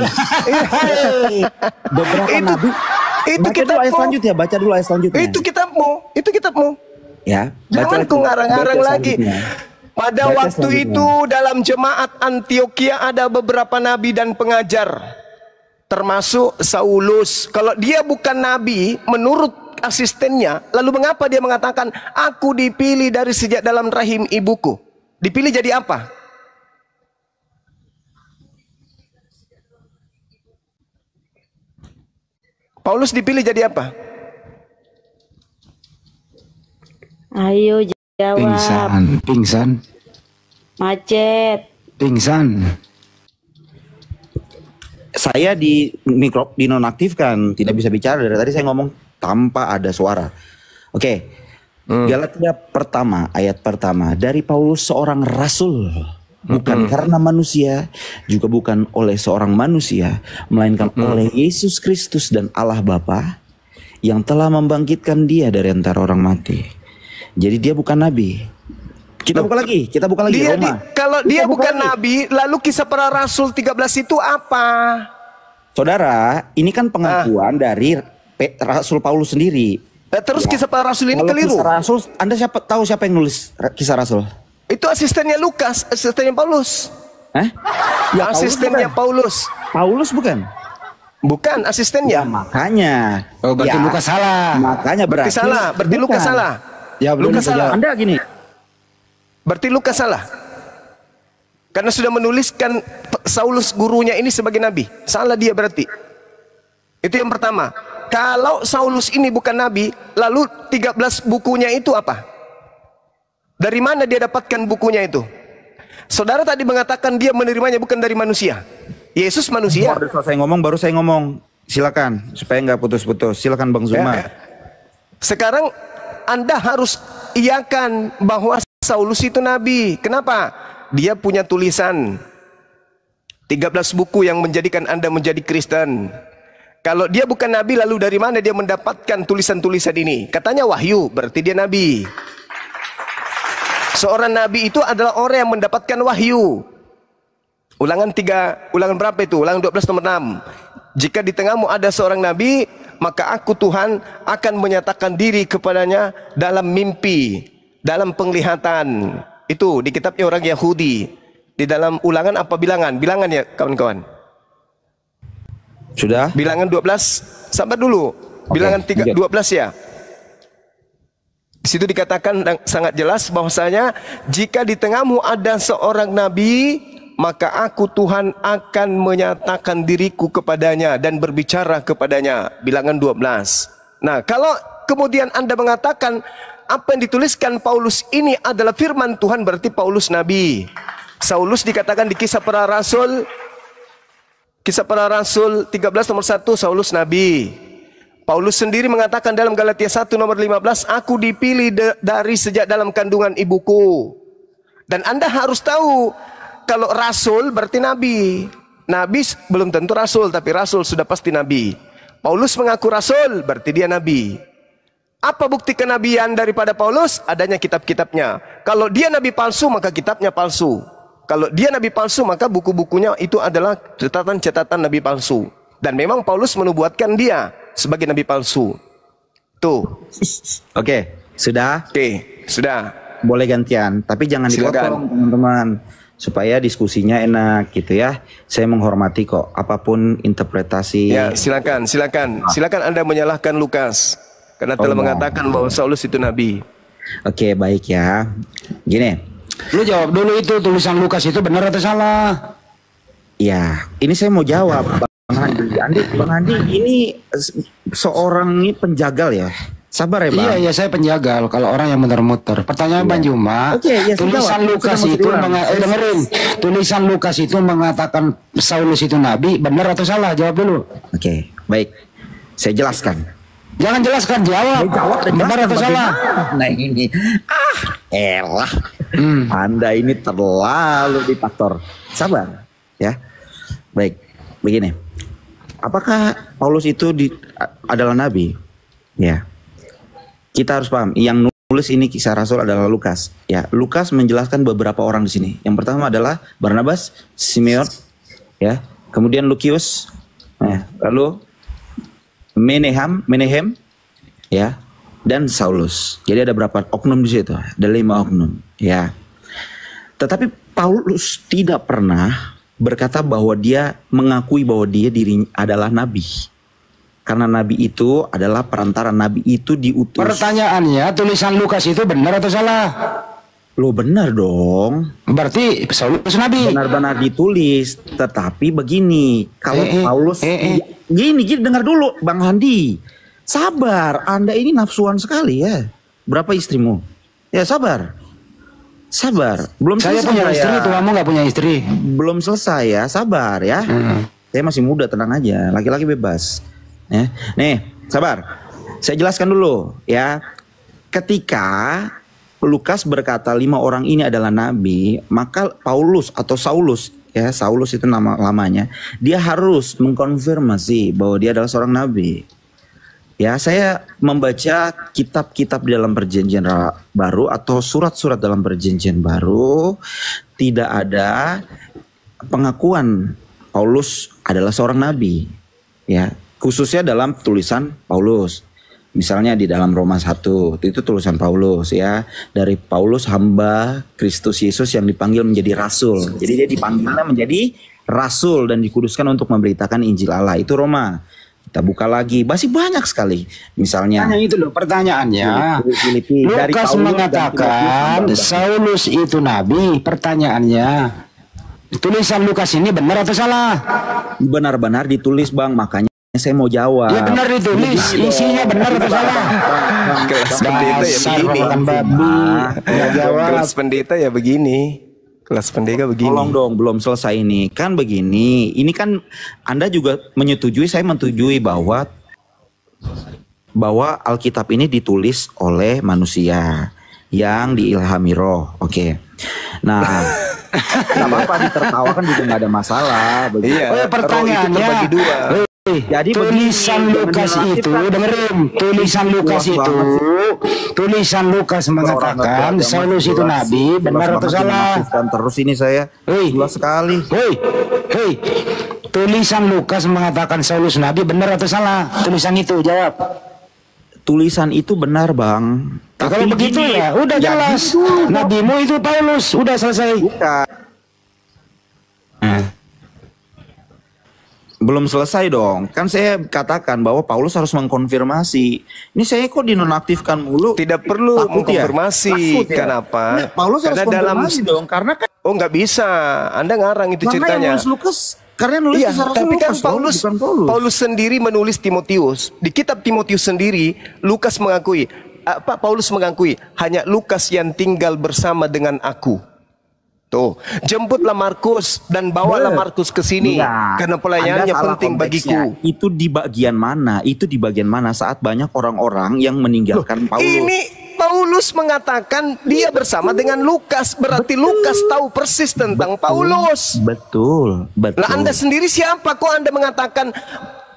Beberapa nabi. Itu Baca dulu ayat selanjutnya. Baca dulu ayat selanjutnya. Itu kitabmu. Itu kitabmu. Ya. Jangan ku ngarang-ngarang lagi. Pada waktu itu dalam jemaat Antioquia ada beberapa nabi dan pengajar, termasuk Saulus. Kalau dia bukan nabi menurut asistennya, lalu mengapa dia mengatakan aku dipilih dari sejak dalam rahim ibuku? Dipilih jadi apa? Paulus dipilih jadi apa? Ayo jawab. Pingsan. Macet. Pingsan. Saya dinonaktifkan, tidak bisa bicara. Dari tadi saya ngomong tanpa ada suara. Oke. Galatia pertama, ayat pertama. Dari Paulus seorang rasul, bukan karena manusia, juga bukan oleh seorang manusia, melainkan oleh Yesus Kristus dan Allah Bapa yang telah membangkitkan dia dari antara orang mati. Jadi dia bukan nabi. Kita buka lagi Roma. Kalau dia bukan nabi, lalu kisah para rasul 13 itu apa? Saudara, ini kan pengakuan dari Rasul Paulus sendiri. Terus kisah para rasul ini keliru. Kisah rasul, Anda tahu siapa yang nulis kisah rasul? Itu asistennya Lukas, asistennya Paulus. Ya, asistennya Paulus. Paulus bukan? Bukan asistennya. Ya, makanya. Oh, berarti Lukas salah. Makanya berarti salah. Berarti Lukas salah. Ya, Lukas salah. Anda gini. Berarti Lukas salah. Karena sudah menuliskan Saulus gurunya ini sebagai nabi. Salah dia berarti. Itu yang pertama. Kalau Saulus ini bukan nabi, lalu 13 bukunya itu apa? Dari mana dia dapatkan bukunya itu? Saudara tadi mengatakan dia menerimanya bukan dari manusia. Yesus manusia. Baru saya ngomong. Silakan supaya nggak putus-putus. Silakan Bang Zuma. Sekarang Anda harus iakan bahwa Saulus itu nabi. Kenapa? Dia punya tulisan 13 buku yang menjadikan Anda menjadi Kristen. Kalau dia bukan nabi, lalu dari mana dia mendapatkan tulisan-tulisan ini? Katanya wahyu, berarti dia nabi. Seorang nabi itu adalah orang yang mendapatkan wahyu. Ulangan berapa itu? Ulangan 12 nomor 6. Jika di tengahmu ada seorang nabi, maka aku Tuhan akan menyatakan diri kepadanya dalam mimpi, dalam penglihatan. Itu di kitabnya orang Yahudi. Di dalam ulangan apa bilangan? Bilangan ya kawan-kawan. Sudah? Bilangan 12, sabar dulu. Bilangan 12 ya. Di situ dikatakan sangat jelas bahwasanya jika di tengahmu ada seorang nabi, maka aku Tuhan akan menyatakan diriku kepadanya dan berbicara kepadanya. Bilangan 12. Nah, kalau kemudian Anda mengatakan apa yang dituliskan Paulus ini adalah firman Tuhan, berarti Paulus nabi. Saulus dikatakan di Kisah Para Rasul 13 nomor 1, Saulus nabi. Paulus sendiri mengatakan dalam Galatia 1 nomor 15, aku dipilih dari sejak dalam kandungan ibuku. Dan Anda harus tahu, kalau rasul berarti nabi. Nabi belum tentu rasul, tapi rasul sudah pasti nabi. Paulus mengaku rasul, berarti dia nabi. Apa bukti kenabian daripada Paulus? Adanya kitab-kitabnya. Kalau dia nabi palsu, maka kitabnya palsu. Kalau dia nabi palsu, maka buku-bukunya itu adalah catatan-catatan nabi palsu. Dan memang Paulus menubuatkan dia sebagai nabi palsu. Tuh. Oke, sudah? Oke, sudah. Boleh gantian, tapi jangan dipotong teman-teman. Supaya diskusinya enak gitu ya. Saya menghormati kok, apapun interpretasi. Ya, silakan Anda menyalahkan Lukas. Karena telah mengatakan bahwa Saulus itu nabi. Oke, baik ya. Gini. Lu jawab dulu itu tulisan Lukas itu benar atau salah? Ya, ini saya mau jawab Bang Andi, ini seorang ini penjagal ya. Sabar ya Bang. Iya, saya penjagal. Kalau orang yang muter-muter. Pertanyaan Bang Juma. Tulisan Lukas itu dengerin. Tulisan Lukas itu mengatakan Saulus itu nabi, benar atau salah? Jawab dulu. Oke, baik. Saya jelaskan. Jangan jelaskan, jawab. Benar atau salah? Nah ini, elah. Anda ini terlalu diktator. Sabar. Ya, baik. Begini, apakah Paulus itu adalah nabi? Ya, kita harus paham. Yang nulis ini kisah Rasul adalah Lukas. Ya, Lukas menjelaskan beberapa orang di sini. Yang pertama adalah Barnabas, Simeon, ya, kemudian Lukius, lalu Menahem, ya, dan Saulus. Jadi ada berapa oknum di situ? Ada 5 oknum, ya. Tetapi Paulus tidak pernah berkata bahwa dia mengakui bahwa dia adalah nabi. Karena nabi itu adalah perantara, nabi itu diutus. Pertanyaannya, tulisan Lukas itu benar atau salah? Loh, benar dong. Berarti Saulus nabi. Benar-benar ditulis. Tetapi begini, kalau Paulus gini dengar dulu Bang Handi. Sabar, Anda ini nafsuan sekali ya. Berapa istrimu? Ya sabar. Belum saya selesai. Punya istri, kamu nggak punya istri. Belum selesai ya, sabar ya. Saya masih muda, tenang aja. Laki-laki bebas. Ya. Nih, sabar. Saya jelaskan dulu ya. Ketika Lukas berkata 5 orang ini adalah nabi, maka Paulus atau Saulus, ya Saulus itu nama lamanya, dia harus mengkonfirmasi bahwa dia adalah seorang nabi. Ya, saya membaca kitab-kitab di dalam perjanjian baru atau surat-surat dalam perjanjian baru, tidak ada pengakuan Paulus adalah seorang nabi. Ya, khususnya dalam tulisan Paulus. Misalnya di dalam Roma 1, itu tulisan Paulus ya. Dari Paulus hamba Kristus Yesus yang dipanggil menjadi rasul. Jadi dia dipanggilnya menjadi rasul dan dikuduskan untuk memberitakan Injil Allah. Itu Roma. Kita buka lagi, masih banyak sekali. Misalnya hanya itu loh pertanyaannya. Lukas mengatakan Saulus itu nabi. Pertanyaannya, tulisan Lukas ini benar atau salah? Benar-benar ditulis Bang, makanya saya mau jawab. Ya benar ditulis, isinya benar atau salah? Kelas pendeta ya begini. Kelas pendeta ya begini. Kelas pendeta begini. Tolong dong, belum selesai ini. Kan begini, ini kan Anda juga menyetujui, saya menyetujui bahwa Alkitab ini ditulis oleh manusia yang diilhami Roh. Oke. Nah, nggak apa-apa ditertawakan juga nggak ada masalah. Iya, pertanyaannya. Jadi tulisan Lukas itu, dengerin, tulisan Lukas mengatakan Saulus itu nabi, benar atau salah? Terus ini saya jelas sekali. Tulisan Lukas mengatakan Saulus nabi, benar atau salah? Tulisan itu, jawab. Tulisan itu benar Bang. Nah, kalau begitu ya, udah jelas. Nabimu itu Paulus, udah selesai. Bukan. Belum selesai dong. Kan saya katakan bahwa Paulus harus mengkonfirmasi. Ini saya kok dinonaktifkan mulu? Tidak perlu mengkonfirmasi. Ya? Kenapa? Nah, Paulus harus konfirmasi dong. Karena kan. Oh nggak bisa. Anda ngarang itu ceritanya. Yang nulis Lukas. Karena nulis iya, tapi kan Paulus sendiri menulis Timotius. Di kitab Timotius sendiri, Lukas mengakui. Paulus mengakui. Hanya Lukas yang tinggal bersama dengan aku. Tuh, jemputlah Markus dan bawalah Markus ke sini karena pelayanannya penting bagiku. Itu di bagian mana? Itu di bagian mana saat banyak orang-orang yang meninggalkan Paulus? Ini Paulus mengatakan dia bersama dengan Lukas, berarti Lukas tahu persis tentang Paulus. Betul. Lah Anda sendiri siapa kok Anda mengatakan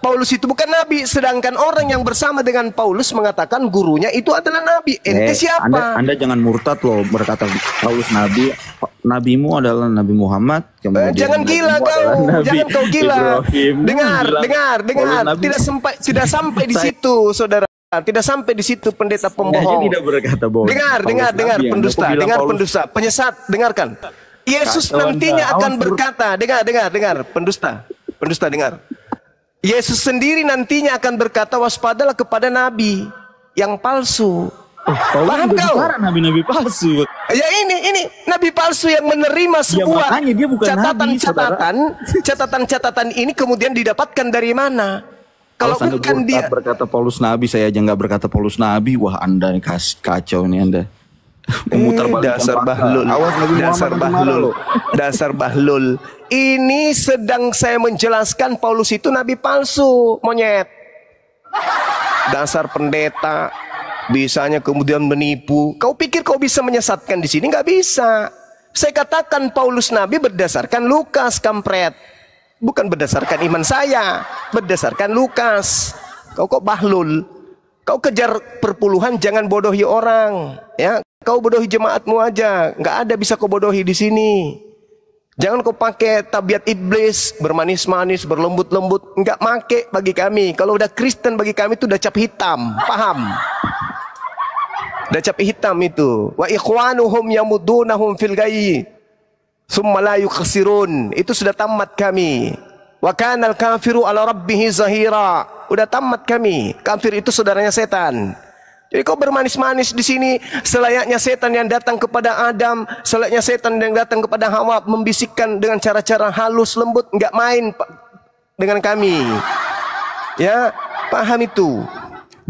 Paulus itu bukan nabi, sedangkan orang yang bersama dengan Paulus mengatakan gurunya itu adalah nabi. Ente siapa? Anda jangan murtad loh berkata Paulus nabi. Nabimu adalah Nabi Muhammad. Jangan gila kau, jangan kau gila. Dengar. Tidak sampai di situ, saudara. Tidak sampai di situ pendeta pembohong. Tidak berkata bohong. Dengar pendusta, penyesat, dengarkan. Yesus nantinya akan berkata, dengar, pendusta, dengar. Yesus sendiri nantinya akan berkata, waspadalah kepada nabi yang palsu. Paham kau? Nabi-nabi palsu. Ya ini nabi palsu yang menerima sebuah catatan ini kemudian didapatkan dari mana? Kalau bukan dia berkata Paulus nabi, saya aja nggak berkata Paulus nabi. Wah Anda nih kacau nih Anda. Dasar bahlul. Ini sedang saya menjelaskan Paulus itu nabi palsu, monyet. Dasar pendeta. Bisanya kemudian menipu. Kau pikir kau bisa menyesatkan di sini? Nggak bisa. Saya katakan Paulus nabi berdasarkan Lukas, kampret. Bukan berdasarkan iman saya, berdasarkan Lukas. Kau kok bahlul? Kau kejar perpuluhan, jangan bodohi orang. Ya, kau bodohi jemaatmu aja. Nggak ada bisa kau bodohi di sini. Jangan kau pakai tabiat iblis, bermanis-manis, berlembut-lembut. Nggak make bagi kami. Kalau udah Kristen bagi kami itu udah cap hitam, paham? Udah cap hitam itu. Wa ikhwanuhum yamudunahum fil ghayyi tsumma la yukhsirun. Itu sudah tamat kami. Wa kanal kafiru ala rabbih zahira. Udah tamat kami. Kafir itu saudaranya setan. Jadi kau bermanis-manis di sini selayaknya setan yang datang kepada Adam, selayaknya setan yang datang kepada Hawa, membisikkan dengan cara-cara halus lembut, nggak main dengan kami. Ya, paham itu.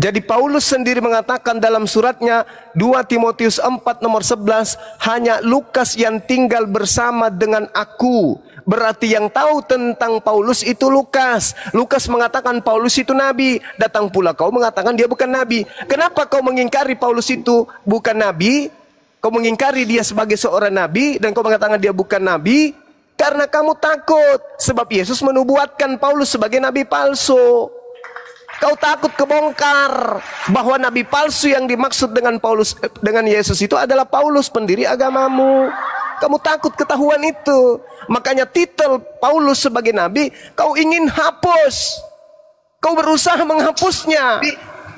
Jadi Paulus sendiri mengatakan dalam suratnya 2 Timotius 4 nomor 11, hanya Lukas yang tinggal bersama dengan aku. Berarti yang tahu tentang Paulus itu Lukas. Lukas mengatakan Paulus itu nabi. Datang pula kau mengatakan dia bukan nabi. Kenapa kau mengingkari Paulus itu bukan nabi? Kau mengingkari dia sebagai seorang nabi dan kau mengatakan dia bukan nabi? Karena kamu takut. Sebab Yesus menubuatkan Paulus sebagai nabi palsu. Kau takut kebongkar bahwa nabi palsu yang dimaksud dengan Yesus itu adalah Paulus, pendiri agamamu. Kamu takut ketahuan itu. Makanya titel Paulus sebagai nabi kau ingin hapus. Kau berusaha menghapusnya.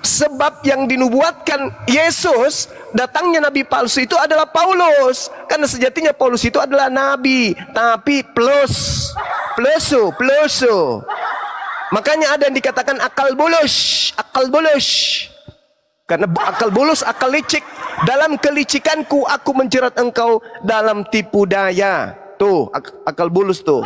Sebab yang dinubuatkan Yesus, datangnya nabi palsu itu adalah Paulus. Karena sejatinya Paulus itu adalah nabi, tapi plusu. Makanya ada yang dikatakan akal bulus. Karena akal bulus, akal licik. Dalam kelicikanku aku menjerat engkau dalam tipu daya. Tuh, akal bulus tuh.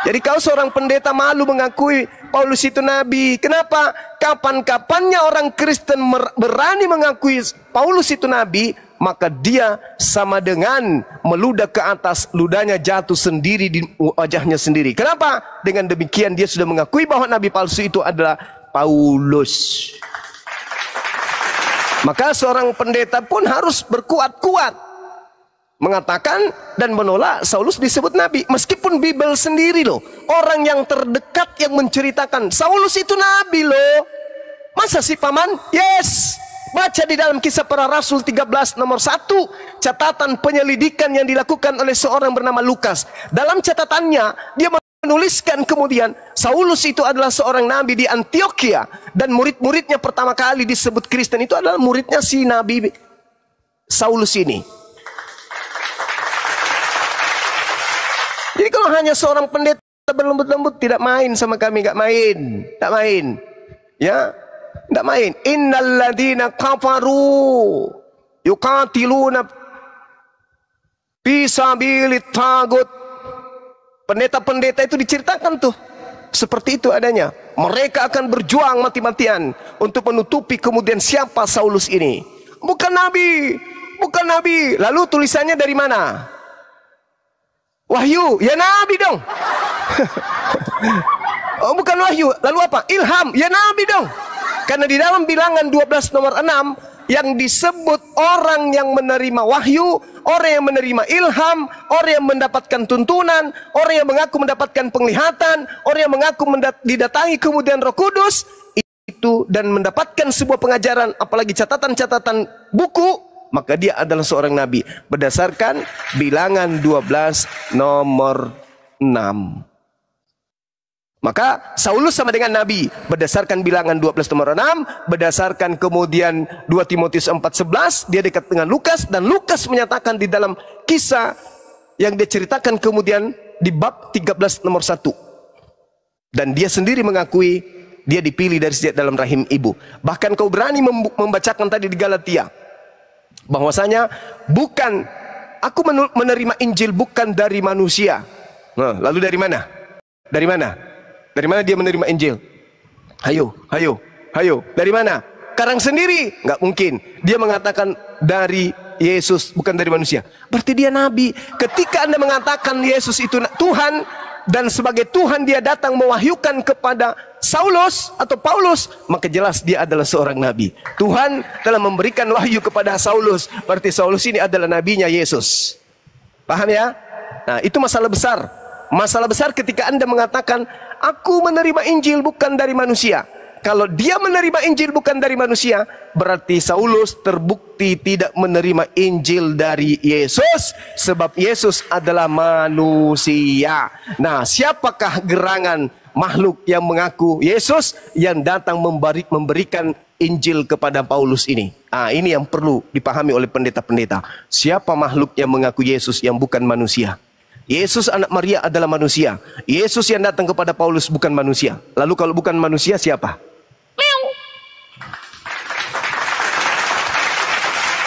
Jadi kau seorang pendeta malu mengakui Paulus itu nabi. Kenapa? Kapan-kapannya orang Kristen berani mengakui Paulus itu nabi, maka dia sama dengan meludah ke atas, ludahnya jatuh sendiri di wajahnya sendiri. Kenapa? Dengan demikian dia sudah mengakui bahwa nabi palsu itu adalah Paulus. Maka seorang pendeta pun harus berkuat-kuat mengatakan dan menolak Saulus disebut nabi. Meskipun Bible sendiri loh, orang yang terdekat yang menceritakan Saulus itu nabi loh. Masa sih paman? Yes. Baca di dalam Kisah Para Rasul 13 nomor 1, catatan penyelidikan yang dilakukan oleh seorang bernama Lukas. Dalam catatannya dia menuliskan kemudian Saulus itu adalah seorang nabi di Antioquia, dan murid-muridnya pertama kali disebut Kristen itu adalah muridnya si nabi Saulus ini. Jadi kalau hanya seorang pendeta berlembut-lembut tidak main sama kami, nggak main, ya, nggak main. Innal ladina kafaru yuqatiluna fi sabilit tagut. Pendeta-pendeta itu diceritakan tuh seperti itu adanya. Mereka akan berjuang mati-matian untuk menutupi kemudian siapa Saulus ini. Bukan nabi, bukan nabi. Lalu tulisannya dari mana? Wahyu, ya nabi dong. Oh, bukan wahyu. Lalu apa? Ilham, ya nabi dong. Karena di dalam Bilangan 12 nomor 6 yang disebut orang yang menerima wahyu, orang yang menerima ilham, orang yang mendapatkan tuntunan, orang yang mengaku mendapatkan penglihatan, orang yang mengaku didatangi kemudian Roh Kudus itu dan mendapatkan sebuah pengajaran, apalagi catatan-catatan buku, maka dia adalah seorang nabi berdasarkan Bilangan 12 nomor 6. Maka Saulus sama dengan nabi berdasarkan Bilangan 12 nomor 6, berdasarkan kemudian 2 Timotius 4:11, dia dekat dengan Lukas, dan Lukas menyatakan di dalam kisah yang dia ceritakan kemudian di bab 13 nomor 1. Dan dia sendiri mengakui dia dipilih dari sejak dalam rahim ibu. Bahkan kau berani membacakan tadi di Galatia bahwasanya bukan aku menerima Injil bukan dari manusia. Nah, lalu dari mana? Dari mana? Dari mana dia menerima Injil? Hayo. Dari mana? Karang sendiri? Nggak mungkin. Dia mengatakan dari Yesus, bukan dari manusia. Berarti dia nabi. Ketika Anda mengatakan Yesus itu Tuhan, dan sebagai Tuhan dia datang mewahyukan kepada Saulus atau Paulus, maka jelas dia adalah seorang nabi. Tuhan telah memberikan wahyu kepada Saulus. Berarti Saulus ini adalah nabinya Yesus. Paham ya? Nah, itu masalah besar. Masalah besar ketika Anda mengatakan, aku menerima Injil bukan dari manusia. Kalau dia menerima Injil bukan dari manusia, berarti Saulus terbukti tidak menerima Injil dari Yesus, sebab Yesus adalah manusia. Nah, siapakah gerangan makhluk yang mengaku Yesus yang datang memberikan Injil kepada Paulus ini? Ah, ini yang perlu dipahami oleh pendeta-pendeta. Siapa makhluk yang mengaku Yesus yang bukan manusia? Yesus anak Maria adalah manusia. Yesus yang datang kepada Paulus bukan manusia. Lalu kalau bukan manusia siapa?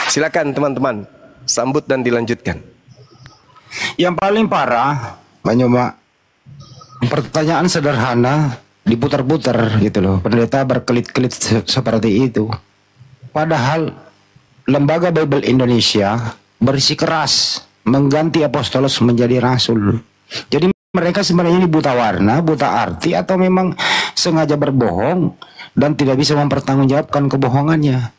Silakan teman-teman, sambut dan dilanjutkan. Yang paling parah, Banyuma, pertanyaan sederhana diputar-putar gitu loh. Pendeta berkelit-kelit seperti itu. Padahal Lembaga Bible Indonesia bersikeras mengganti apostolos menjadi rasul. Jadi mereka sebenarnya ini buta warna, buta arti, atau memang sengaja berbohong dan tidak bisa mempertanggungjawabkan kebohongannya.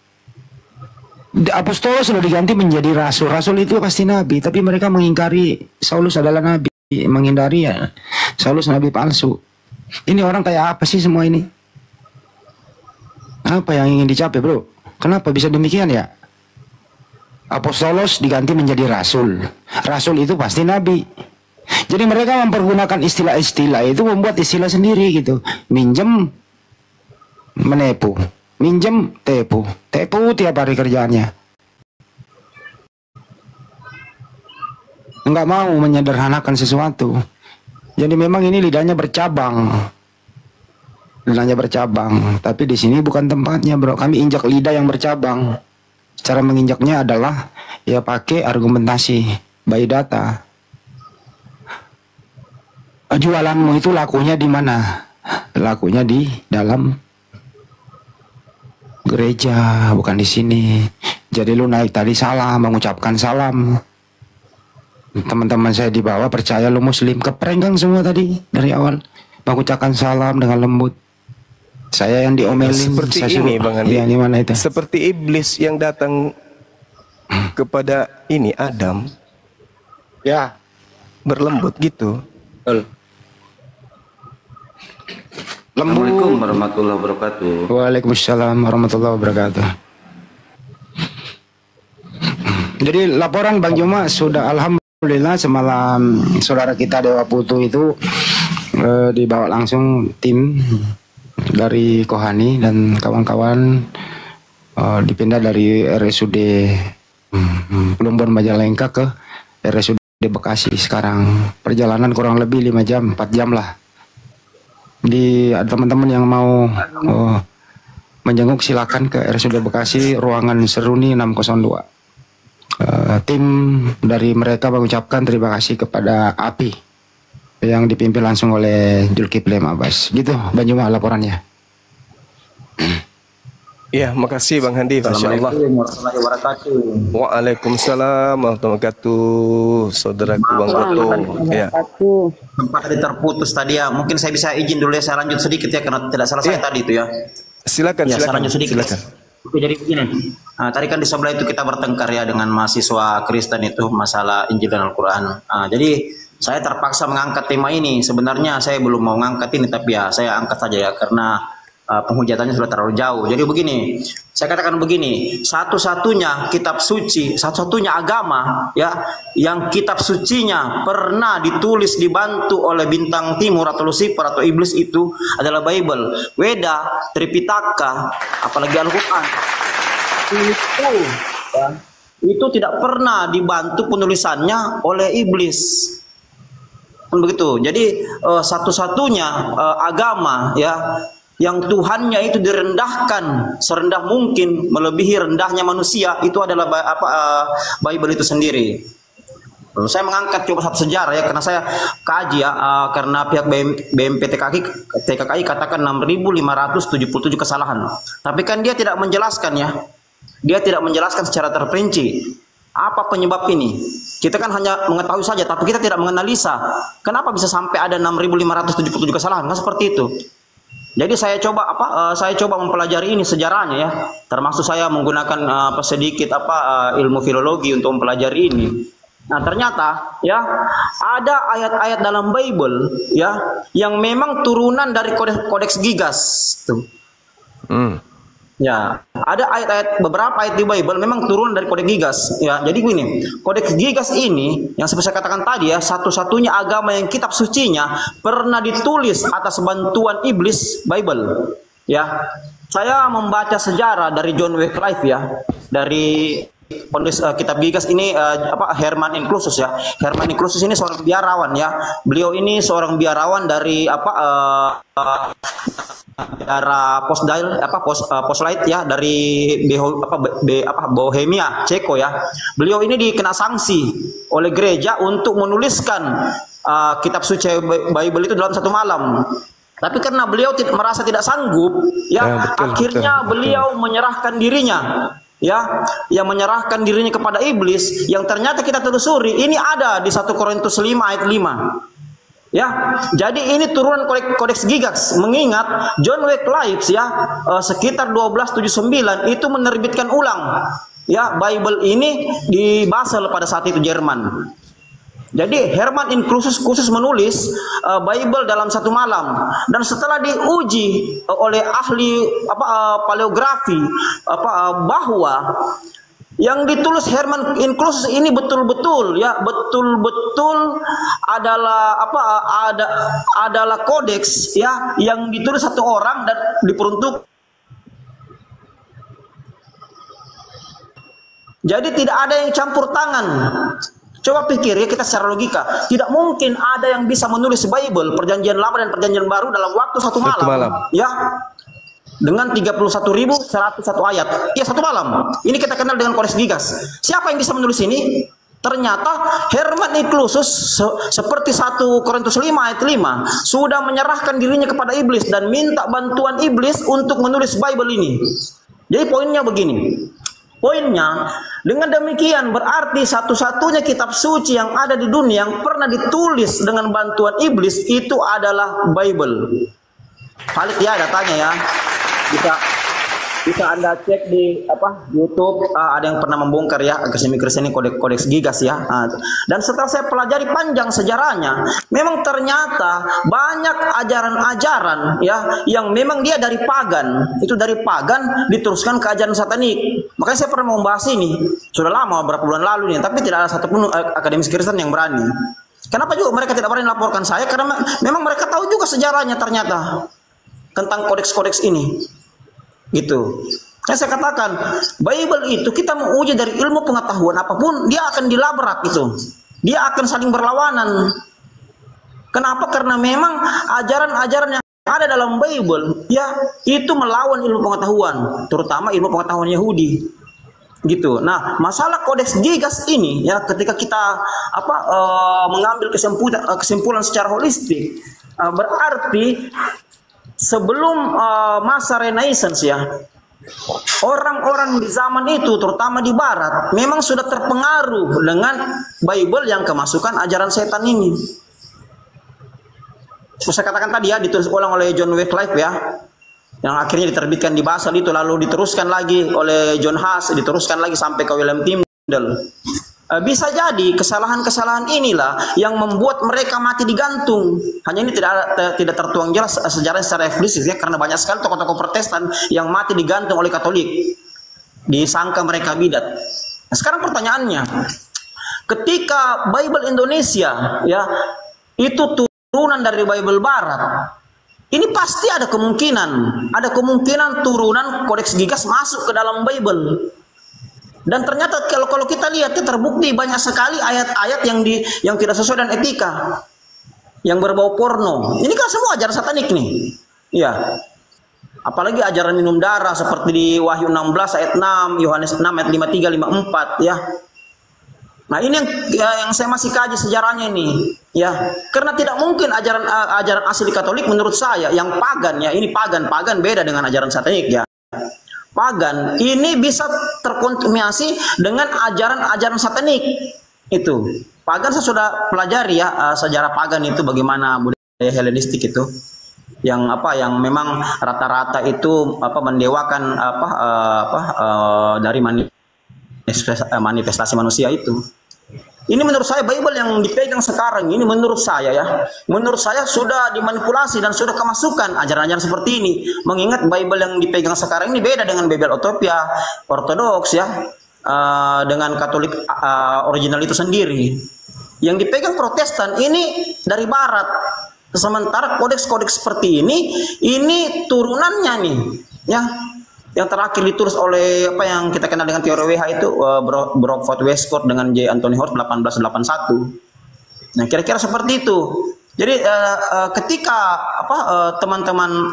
Apostolos sudah diganti menjadi rasul. Rasul itu pasti nabi, tapi mereka mengingkari Saulus adalah nabi, menghindari ya Saulus nabi palsu. Ini orang kayak apa sih semua ini? Apa yang ingin dicapai, bro? Kenapa bisa demikian ya? Apostolos diganti menjadi rasul. Rasul itu pasti nabi. Jadi mereka mempergunakan istilah-istilah itu, membuat istilah sendiri gitu. Minjem, menipu. Minjem, tepu. Tepu tiap hari kerjaannya. Enggak mau menyederhanakan sesuatu. Jadi memang ini lidahnya bercabang. Lidahnya bercabang. Tapi di sini bukan tempatnya, bro. Kami injak lidah yang bercabang. Cara menginjaknya adalah ya pakai argumentasi, by data. Jualanmu itu lakunya di mana? Lakunya di dalam gereja, bukan di sini. Jadi lu naik tadi salah, mengucapkan salam. Teman-teman saya di bawah percaya lu muslim, keprenggang semua tadi dari awal, mengucapkan salam dengan lembut. Saya yang diomelin seperti saya ini, Bang Andi. Ya, gimana itu? Seperti iblis yang datang kepada ini Adam. Ya, berlembut gitu. Assalamualaikum warahmatullahi wabarakatuh. Waalaikumsalam warahmatullahi wabarakatuh. Jadi laporan Bang Juma sudah alhamdulillah semalam saudara kita Dewa Putu itu dibawa langsung tim dari Kohani dan kawan-kawan dipindah dari RSUD Plumbon Majalengka ke RSUD Bekasi. Sekarang perjalanan kurang lebih 5 jam, 4 jam lah. Ada teman-teman yang mau menjenguk silakan ke RSUD Bekasi, ruangan Seruni 602. Tim dari mereka mengucapkan terima kasih kepada API yang dipimpin langsung oleh Zulkifli Abbas. Gitu Banyuma laporannya. Iya, makasih Bang Handi. Assalamualaikum warahmatullahi wabarakatuh. Waalaikumsalam warahmatullahi wabarakatuh. Saudaraku Bang Goto. Ya. Sempat tadi terputus tadi ya. Mungkin saya bisa izin dulu ya, saya lanjut sedikit ya karena tidak selesai tadi itu ya. Silakan, ya, silakan. saya lanjut sedikit. Silakan. Oke, jadi begini. Nah, tadi kan di sebelah itu kita bertengkar ya dengan mahasiswa Kristen itu masalah Injil dan Al-Quran. Nah, jadi saya terpaksa mengangkat tema ini. Sebenarnya saya belum mau mengangkat ini, tapi ya saya angkat saja ya karena penghujatannya sudah terlalu jauh. Jadi begini, saya katakan begini, satu-satunya kitab suci, satu-satunya agama ya yang kitab sucinya pernah ditulis dibantu oleh bintang timur atau Lucifer atau iblis itu adalah Bible, Weda, Tripitaka, apalagi Al-Quran. Itu tidak pernah dibantu penulisannya oleh iblis. Begitu. Jadi satu-satunya agama ya yang Tuhannya itu direndahkan serendah mungkin, melebihi rendahnya manusia, itu adalah Bible itu sendiri. Lalu saya mengangkat coba satu sejarah ya, karena saya kaji ya, karena pihak TKKI katakan 6.577 kesalahan. Tapi kan dia tidak menjelaskan ya, dia tidak menjelaskan secara terperinci apa penyebab ini. Kita kan hanya mengetahui saja, tapi kita tidak menganalisa kenapa bisa sampai ada 6.577 kesalahan, kan seperti itu. Jadi saya coba mempelajari ini sejarahnya ya, termasuk saya menggunakan sedikit ilmu filologi untuk mempelajari ini. Nah, ternyata ya ada ayat-ayat dalam Bible ya yang memang turunan dari kodeks Gigas tuh. Ya, ada ayat-ayat, beberapa ayat di Bible memang turun dari kodeks Gigas ya. Jadi gini, kodeks Gigas ini yang seperti saya katakan tadi ya, satu-satunya agama yang kitab sucinya pernah ditulis atas bantuan iblis, Bible. Ya. Saya membaca sejarah dari John Wycliffe ya, dari penulis kitab Gigas ini Herman Inclusus ya. Herman Inclusus ini seorang biarawan ya. Beliau ini seorang biarawan dari daerah Postlight ya, dari Bohemia, Ceko ya. Beliau ini dikena sanksi oleh gereja untuk menuliskan kitab suci Bible itu dalam satu malam. Tapi karena beliau merasa tidak sanggup, ya, akhirnya beliau menyerahkan dirinya, ya, yang menyerahkan dirinya kepada iblis. Yang ternyata kita telusuri ini ada di 1 Korintus 5 ayat 5. Ya, jadi ini turunan kodeks Gigas. Mengingat John Wycliffe ya sekitar 1279 itu menerbitkan ulang ya Bible ini di Basel pada saat itu, Jerman. Jadi Herman Inclusus khusus menulis Bible dalam satu malam, dan setelah diuji oleh ahli paleografi bahwa yang ditulis Herman Inclusus ini betul-betul adalah kodeks ya yang ditulis satu orang dan diperuntuk. Jadi tidak ada yang campur tangan. Coba pikir ya, kita secara logika, tidak mungkin ada yang bisa menulis Bible Perjanjian Lama dan Perjanjian Baru dalam waktu satu malam. Ya, dengan 31.101 ayat. Ya, satu malam. Ini kita kenal dengan kodeks Gigas. Siapa yang bisa menulis ini? Ternyata Herman Inclusus seperti 1 Korintus 5 ayat 5 sudah menyerahkan dirinya kepada iblis dan minta bantuan iblis untuk menulis Bible ini. Jadi poinnya begini. Poinnya, dengan demikian berarti satu-satunya kitab suci yang ada di dunia yang pernah ditulis dengan bantuan iblis itu adalah Bible. Valid ya datanya ya. Bisa Anda cek di YouTube, ada yang pernah membongkar ya Kristen ini kodeks Gigas ya. Dan setelah saya pelajari panjang sejarahnya, memang ternyata banyak ajaran-ajaran ya yang memang dia dari pagan, itu dari pagan diteruskan ke ajaran satanik. Makanya saya pernah membahas ini sudah lama, berapa bulan lalu nih, tapi tidak ada satupun akademis Kristen yang berani. Kenapa juga mereka tidak berani laporkan saya? Karena memang mereka tahu juga sejarahnya ternyata tentang kodeks-kodeks ini. Gitu. Saya katakan, Bible itu kita mau uji dari ilmu pengetahuan apapun, dia akan dilabrak gitu. Dia akan saling berlawanan. Kenapa? Karena memang ajaran-ajaran yang ada dalam Bible ya itu melawan ilmu pengetahuan, terutama ilmu pengetahuan Yahudi. Gitu. Nah, masalah kodeks Gigas ini ya ketika kita mengambil kesimpulan secara holistik, berarti sebelum masa Renaissance ya, orang-orang di zaman itu terutama di barat memang sudah terpengaruh dengan Bible yang kemasukan ajaran setan ini. Saya katakan tadi ya, ditulis ulang oleh John Wycliffe ya, yang akhirnya diterbitkan di Basel itu, lalu diteruskan lagi oleh John Huss, diteruskan lagi sampai ke William Tyndale. Bisa jadi kesalahan-kesalahan inilah yang membuat mereka mati digantung. Hanya ini tidak tertuang jelas sejarah secara eksplisit ya, karena banyak sekali tokoh-tokoh Protestan yang mati digantung oleh Katolik, disangka mereka bidat. Nah, sekarang pertanyaannya, ketika Bible Indonesia ya itu turunan dari Bible Barat, ini pasti ada kemungkinan turunan kodeks Gigas masuk ke dalam Bible. Dan ternyata kalau kita lihat terbukti banyak sekali ayat-ayat yang tidak sesuai dengan etika, yang berbau porno. Ini kan semua ajaran satanik nih. Ya. Apalagi ajaran minum darah seperti di Wahyu 16 ayat 6, Yohanes 6 ayat 53 54 ya. Nah, ini yang saya masih kaji sejarahnya ini ya. Karena tidak mungkin ajaran asli Katolik menurut saya yang pagan ya, ini pagan beda dengan ajaran satanik ya. Pagan ini bisa terkontaminasi dengan ajaran-ajaran satanik itu. Pagan saya sudah pelajari ya sejarah pagan itu, bagaimana budaya Helenistik itu yang memang rata-rata itu mendewakan dari manifestasi manusia itu. Ini menurut saya Bible yang dipegang sekarang ini menurut saya ya, menurut saya sudah dimanipulasi dan sudah kemasukan ajaran-ajaran seperti ini. Mengingat Bible yang dipegang sekarang ini beda dengan Bible Otopia, Ortodoks ya, dengan Katolik original itu sendiri. Yang dipegang Protestan ini dari Barat. Sementara kodeks-kodeks seperti ini turunannya nih, ya. Yang terakhir ditulis oleh apa yang kita kenal dengan teori WH itu Brockford Westcott dengan J. Anthony Horst 1881. Nah, kira-kira seperti itu. Jadi ketika teman-teman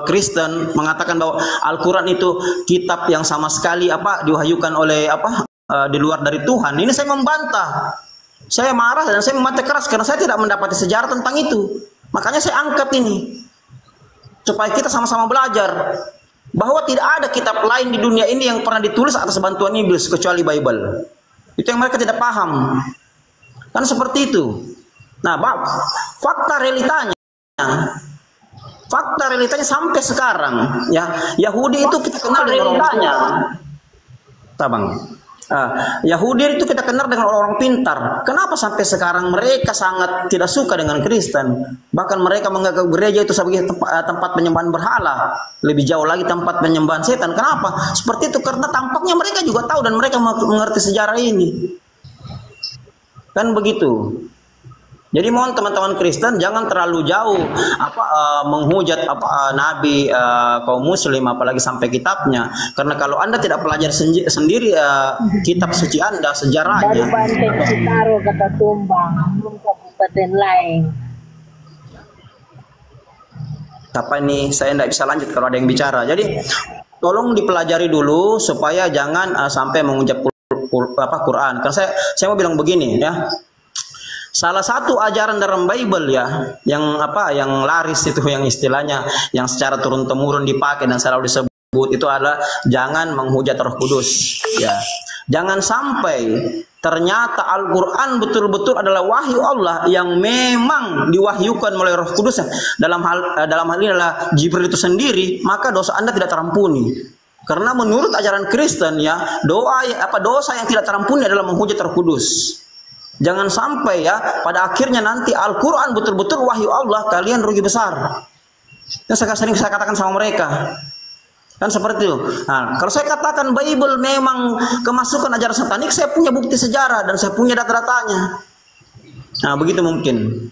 Kristen mengatakan bahwa Al-Qur'an itu kitab yang sama sekali diwahyukan oleh di luar dari Tuhan, ini saya membantah. Saya marah dan saya membantah keras karena saya tidak mendapati sejarah tentang itu. Makanya saya angkat ini. Supaya kita sama-sama belajar bahwa tidak ada kitab lain di dunia ini yang pernah ditulis atas bantuan iblis kecuali Bible. Itu yang mereka tidak paham. Kan seperti itu. Nah, fakta realitanya sampai sekarang ya, Yahudi itu kita kenal dengan realitanya. Tabang. Yahudi itu kita kenal dengan orang-orang pintar. Kenapa sampai sekarang mereka sangat tidak suka dengan Kristen? Bahkan mereka menganggap gereja itu sebagai tempat penyembahan berhala. Lebih jauh lagi tempat penyembahan setan. Kenapa? Seperti itu karena tampaknya mereka juga tahu dan mereka mengerti sejarah ini. Kan begitu. Jadi mohon teman-teman Kristen jangan terlalu jauh menghujat nabi kaum muslim apalagi sampai kitabnya, karena kalau Anda tidak pelajari sendiri kitab suci Anda, sejarahnya. Baru Banteng Citaro kata Tumbang, belum kabupaten lain. Apa ini saya tidak bisa lanjut kalau ada yang bicara. Jadi tolong dipelajari dulu supaya jangan sampai menghujat Quran. Karena saya mau bilang begini ya. Salah satu ajaran dalam Bible ya, yang laris itu, yang istilahnya yang secara turun temurun dipakai dan selalu disebut itu adalah jangan menghujat Roh Kudus. Ya, jangan sampai ternyata Al-Quran betul-betul adalah wahyu Allah yang memang diwahyukan oleh Roh Kudus. Dalam hal ini adalah Jibril itu sendiri, maka dosa Anda tidak terampuni. Karena menurut ajaran Kristen ya, dosa yang tidak terampuni adalah menghujat Roh Kudus. Jangan sampai ya pada akhirnya nanti Al-Quran betul-betul wahyu Allah, kalian rugi besar. Yang sering saya katakan sama mereka. Kan seperti itu. Nah, kalau saya katakan Bible memang kemasukan ajaran satanik, saya punya bukti sejarah dan saya punya data-datanya. Nah, begitu mungkin.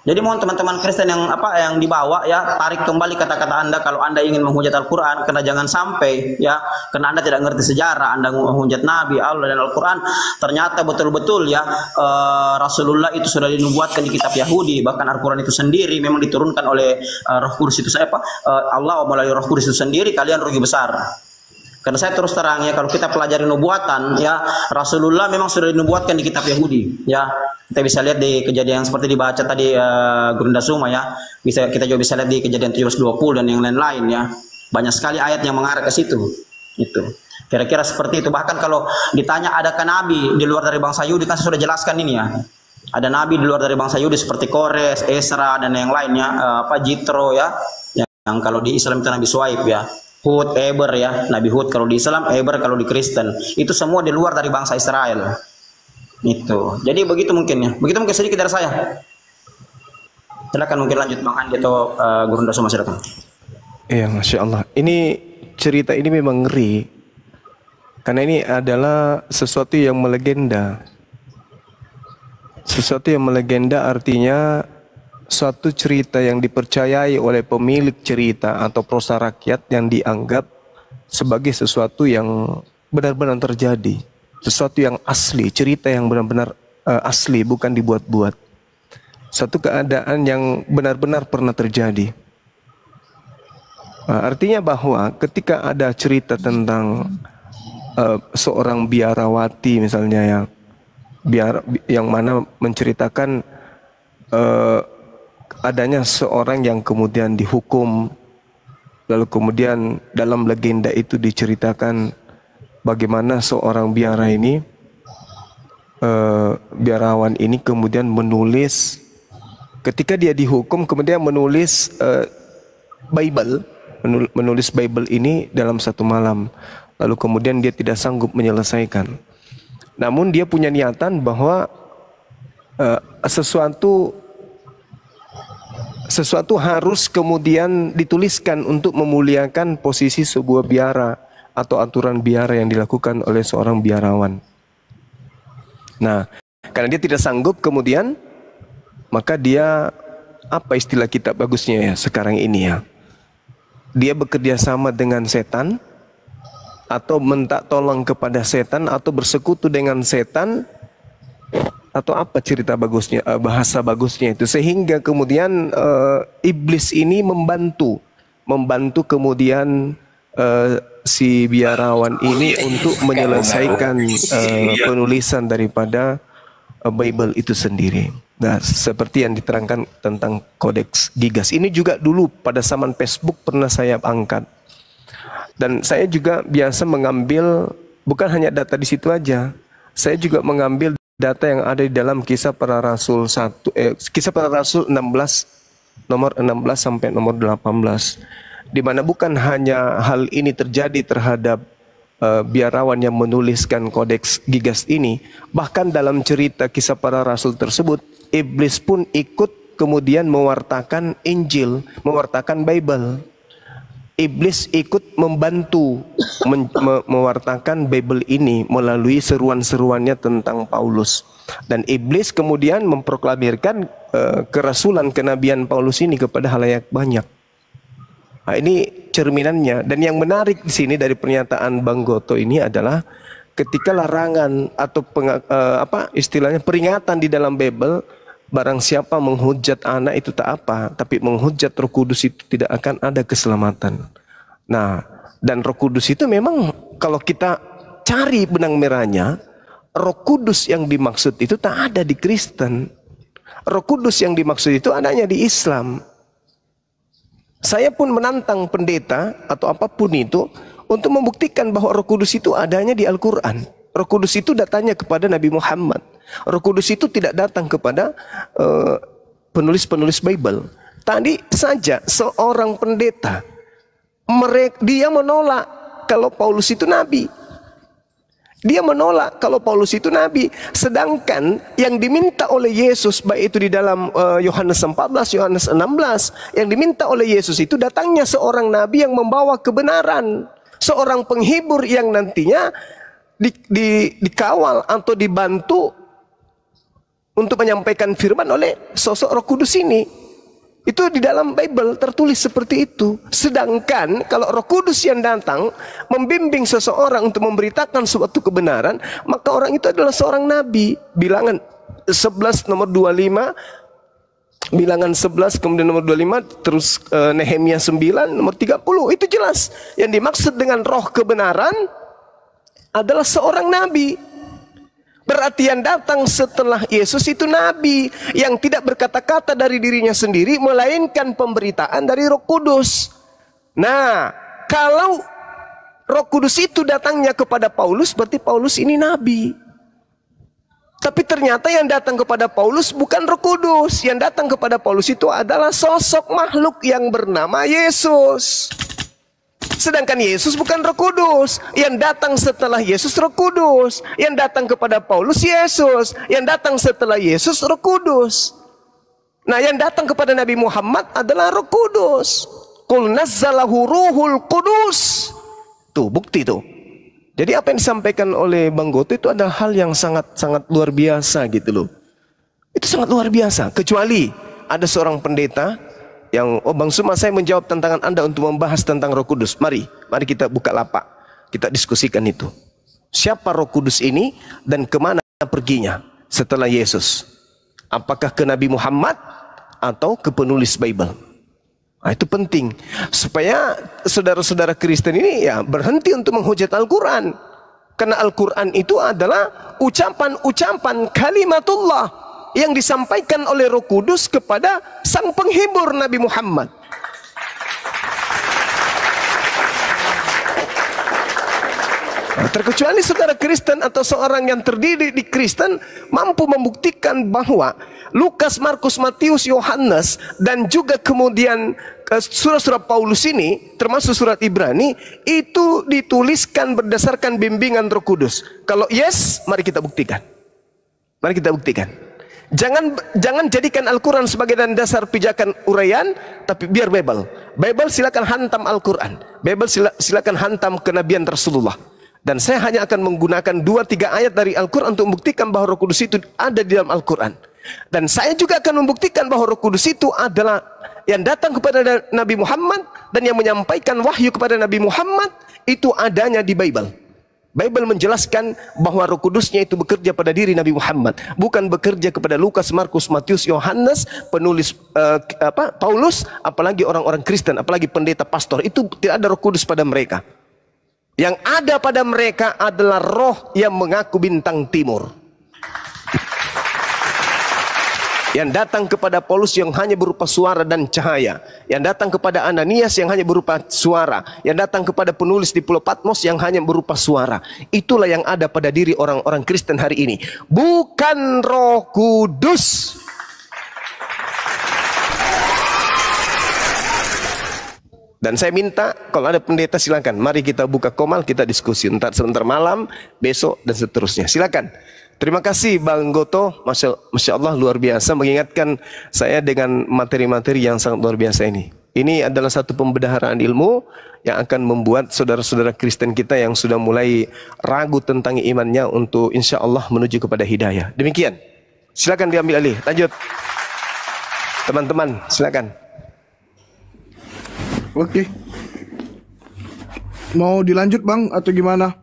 Jadi mohon teman-teman Kristen yang dibawa ya, tarik kembali kata-kata Anda kalau Anda ingin menghujat Al-Quran, karena jangan sampai ya, karena Anda tidak ngerti sejarah, Anda menghujat Nabi, Allah dan Al-Quran. Ternyata betul-betul ya Rasulullah itu sudah dinubuatkan di kitab Yahudi, bahkan Al-Quran itu sendiri memang diturunkan oleh Roh Kudus itu Allah melalui Roh Kudus itu sendiri, kalian rugi besar. Karena saya terus terang ya, kalau kita pelajari nubuatan ya, Rasulullah memang sudah dinubuatkan di kitab Yahudi ya. Kita bisa lihat di kejadian seperti dibaca tadi Gurunda Suma ya. Kita juga bisa lihat di kejadian 17:20 dan yang lain-lain ya. Banyak sekali ayat yang mengarah ke situ. Itu. Kira-kira seperti itu. Bahkan kalau ditanya adakah nabi di luar dari bangsa Yahudi, kan saya sudah jelaskan ini ya. Ada nabi di luar dari bangsa Yahudi seperti Kores, Esra dan yang lainnya, Jitro ya. Yang kalau di Islam itu Nabi Suaib ya. Hud, Eber ya, Nabi Hud kalau di Islam, Eber kalau di Kristen. Itu semua di luar dari bangsa Israel. Itu. Jadi begitu mungkin ya. Begitu mungkin sedikit dari saya. Silakan mungkin lanjut Bang Andi atau Guru Ndasuma, silakan. Iya, Masya Allah. Ini cerita ini memang ngeri. Karena ini adalah sesuatu yang melegenda. Sesuatu yang melegenda artinya suatu cerita yang dipercayai oleh pemilik cerita atau prosa rakyat yang dianggap sebagai sesuatu yang benar-benar terjadi, sesuatu yang asli, cerita yang benar-benar asli, bukan dibuat-buat, satu keadaan yang benar-benar pernah terjadi. Artinya bahwa ketika ada cerita tentang seorang biarawati misalnya yang mana menceritakan adanya seorang yang kemudian dihukum, lalu kemudian dalam legenda itu diceritakan bagaimana seorang biarawan ini kemudian menulis, ketika dia dihukum kemudian menulis menulis Bible ini dalam satu malam, lalu kemudian dia tidak sanggup menyelesaikan. Namun dia punya niatan bahwa sesuatu harus kemudian dituliskan untuk memuliakan posisi sebuah biara atau aturan biara yang dilakukan oleh seorang biarawan. Nah, karena dia tidak sanggup kemudian, maka dia, apa istilah kita bagusnya ya sekarang ini ya, dia bekerja sama dengan setan, atau minta tolong kepada setan, atau bersekutu dengan setan, atau apa cerita bagusnya, bahasa bagusnya itu, sehingga kemudian iblis ini membantu kemudian si biarawan ini untuk menyelesaikan penulisan daripada Bible itu sendiri. Nah, seperti yang diterangkan tentang kodeks Gigas ini juga dulu pada zaman Facebook pernah saya angkat. Dan saya juga biasa mengambil bukan hanya data di situ aja. Saya juga mengambil data yang ada di dalam Kisah Para Rasul 16 nomor 16 sampai nomor 18, di mana bukan hanya hal ini terjadi terhadap biarawan yang menuliskan kodeks Gigas ini, bahkan dalam cerita Kisah Para Rasul tersebut iblis pun ikut kemudian mewartakan Injil, mewartakan Bible. Iblis ikut membantu mewartakan Bible ini melalui seruan-seruannya tentang Paulus. Dan iblis kemudian memproklamirkan kerasulan kenabian Paulus ini kepada halayak banyak. Nah, ini cerminannya. Dan yang menarik di sini dari pernyataan Bang Goto ini adalah ketika larangan atau istilahnya peringatan di dalam Bible, barang siapa menghujat anak itu tak apa, tapi menghujat Roh Kudus itu tidak akan ada keselamatan. Nah, dan Roh Kudus itu memang kalau kita cari benang merahnya, Roh Kudus yang dimaksud itu tak ada di Kristen. Roh Kudus yang dimaksud itu adanya di Islam. Saya pun menantang pendeta atau apapun itu untuk membuktikan bahwa Roh Kudus itu adanya di Al-Quran. Roh Kudus itu datangnya kepada Nabi Muhammad. Roh Kudus itu tidak datang kepada penulis-penulis Bible. Tadi saja seorang pendeta, dia menolak kalau Paulus itu nabi. Dia menolak kalau Paulus itu nabi. Sedangkan yang diminta oleh Yesus, baik itu di dalam Yohanes 14, Yohanes 16, yang diminta oleh Yesus itu datangnya seorang nabi yang membawa kebenaran. Seorang penghibur yang nantinya dikawal atau dibantu untuk menyampaikan firman oleh sosok Roh Kudus ini. Itu di dalam Bible tertulis seperti itu. Sedangkan kalau Roh Kudus yang datang membimbing seseorang untuk memberitakan suatu kebenaran, maka orang itu adalah seorang nabi. Bilangan 11 nomor 25, Bilangan 11 kemudian nomor 25, terus Nehemia 9 nomor 30. Itu jelas. Yang dimaksud dengan roh kebenaran adalah seorang nabi. Berarti yang datang setelah Yesus itu nabi yang tidak berkata-kata dari dirinya sendiri, melainkan pemberitaan dari Roh Kudus. Nah, kalau Roh Kudus itu datangnya kepada Paulus, berarti Paulus ini nabi. Tapi ternyata yang datang kepada Paulus bukan Roh Kudus. Yang datang kepada Paulus itu adalah sosok makhluk yang bernama Yesus. Sedangkan Yesus bukan Roh Kudus. Yang datang setelah Yesus Roh Kudus. Yang datang kepada Paulus Yesus. Yang datang setelah Yesus Roh Kudus. Nah, yang datang kepada Nabi Muhammad adalah Roh Kudus. Qul nazzalahu Ruhul Kudus. Tuh, bukti tuh. Jadi apa yang disampaikan oleh Bang Goto itu adalah hal yang sangat luar biasa gitu loh. Itu sangat luar biasa. Kecuali ada seorang pendeta yang, oh Bang Suma, saya menjawab tantangan Anda untuk membahas tentang Roh Kudus. Mari kita buka lapak. Kita diskusikan itu. Siapa Roh Kudus ini dan kemana perginya setelah Yesus? Apakah ke Nabi Muhammad atau ke penulis Bible? Nah, itu penting supaya saudara-saudara Kristen ini ya berhenti untuk menghujat Al-Quran. Karena Al-Quran itu adalah ucapan-ucapan kalimatullah yang disampaikan oleh Roh Kudus kepada sang penghibur Nabi Muhammad. Nah, terkecuali saudara Kristen atau seorang yang terdidik di Kristen mampu membuktikan bahwa Lukas, Markus, Matius, Yohanes dan juga kemudian surat-surat Paulus ini termasuk surat Ibrani itu dituliskan berdasarkan bimbingan Roh Kudus. Kalau yes, mari kita buktikan. Mari kita buktikan. Jangan jadikan Al-Quran sebagai dasar pijakan uraian, tapi biar Bible. Bible silakan hantam Al-Quran. Bible silakan hantam kenabian Rasulullah. Dan saya hanya akan menggunakan 2-3 ayat dari Al-Quran untuk membuktikan bahwa Roh Kudus itu ada di dalam Al-Quran. Dan saya juga akan membuktikan bahwa Roh Kudus itu adalah yang datang kepada Nabi Muhammad dan yang menyampaikan wahyu kepada Nabi Muhammad itu adanya di Bible. Bible menjelaskan bahwa Roh Kudusnya itu bekerja pada diri Nabi Muhammad, bukan bekerja kepada Lukas, Markus, Matius, Yohanes, penulis Paulus, apalagi orang-orang Kristen, apalagi pendeta pastor. Itu tidak ada Roh Kudus pada mereka. Yang ada pada mereka adalah roh yang mengaku bintang timur. Yang datang kepada Paulus yang hanya berupa suara dan cahaya. Yang datang kepada Ananias yang hanya berupa suara. Yang datang kepada penulis di Pulau Patmos yang hanya berupa suara. Itulah yang ada pada diri orang-orang Kristen hari ini. Bukan Roh Kudus. Dan saya minta kalau ada pendeta silakan, mari kita buka komal, kita diskusi sebentar malam, besok dan seterusnya. Silakan. Terima kasih Bang Goto, Masya Allah luar biasa mengingatkan saya dengan materi-materi yang sangat luar biasa ini. Ini adalah satu pembedaharaan ilmu yang akan membuat saudara-saudara Kristen kita yang sudah mulai ragu tentang imannya untuk insya Allah menuju kepada hidayah. Demikian. Silakan diambil alih. Lanjut. Teman-teman, silakan. Oke. Mau dilanjut Bang atau gimana?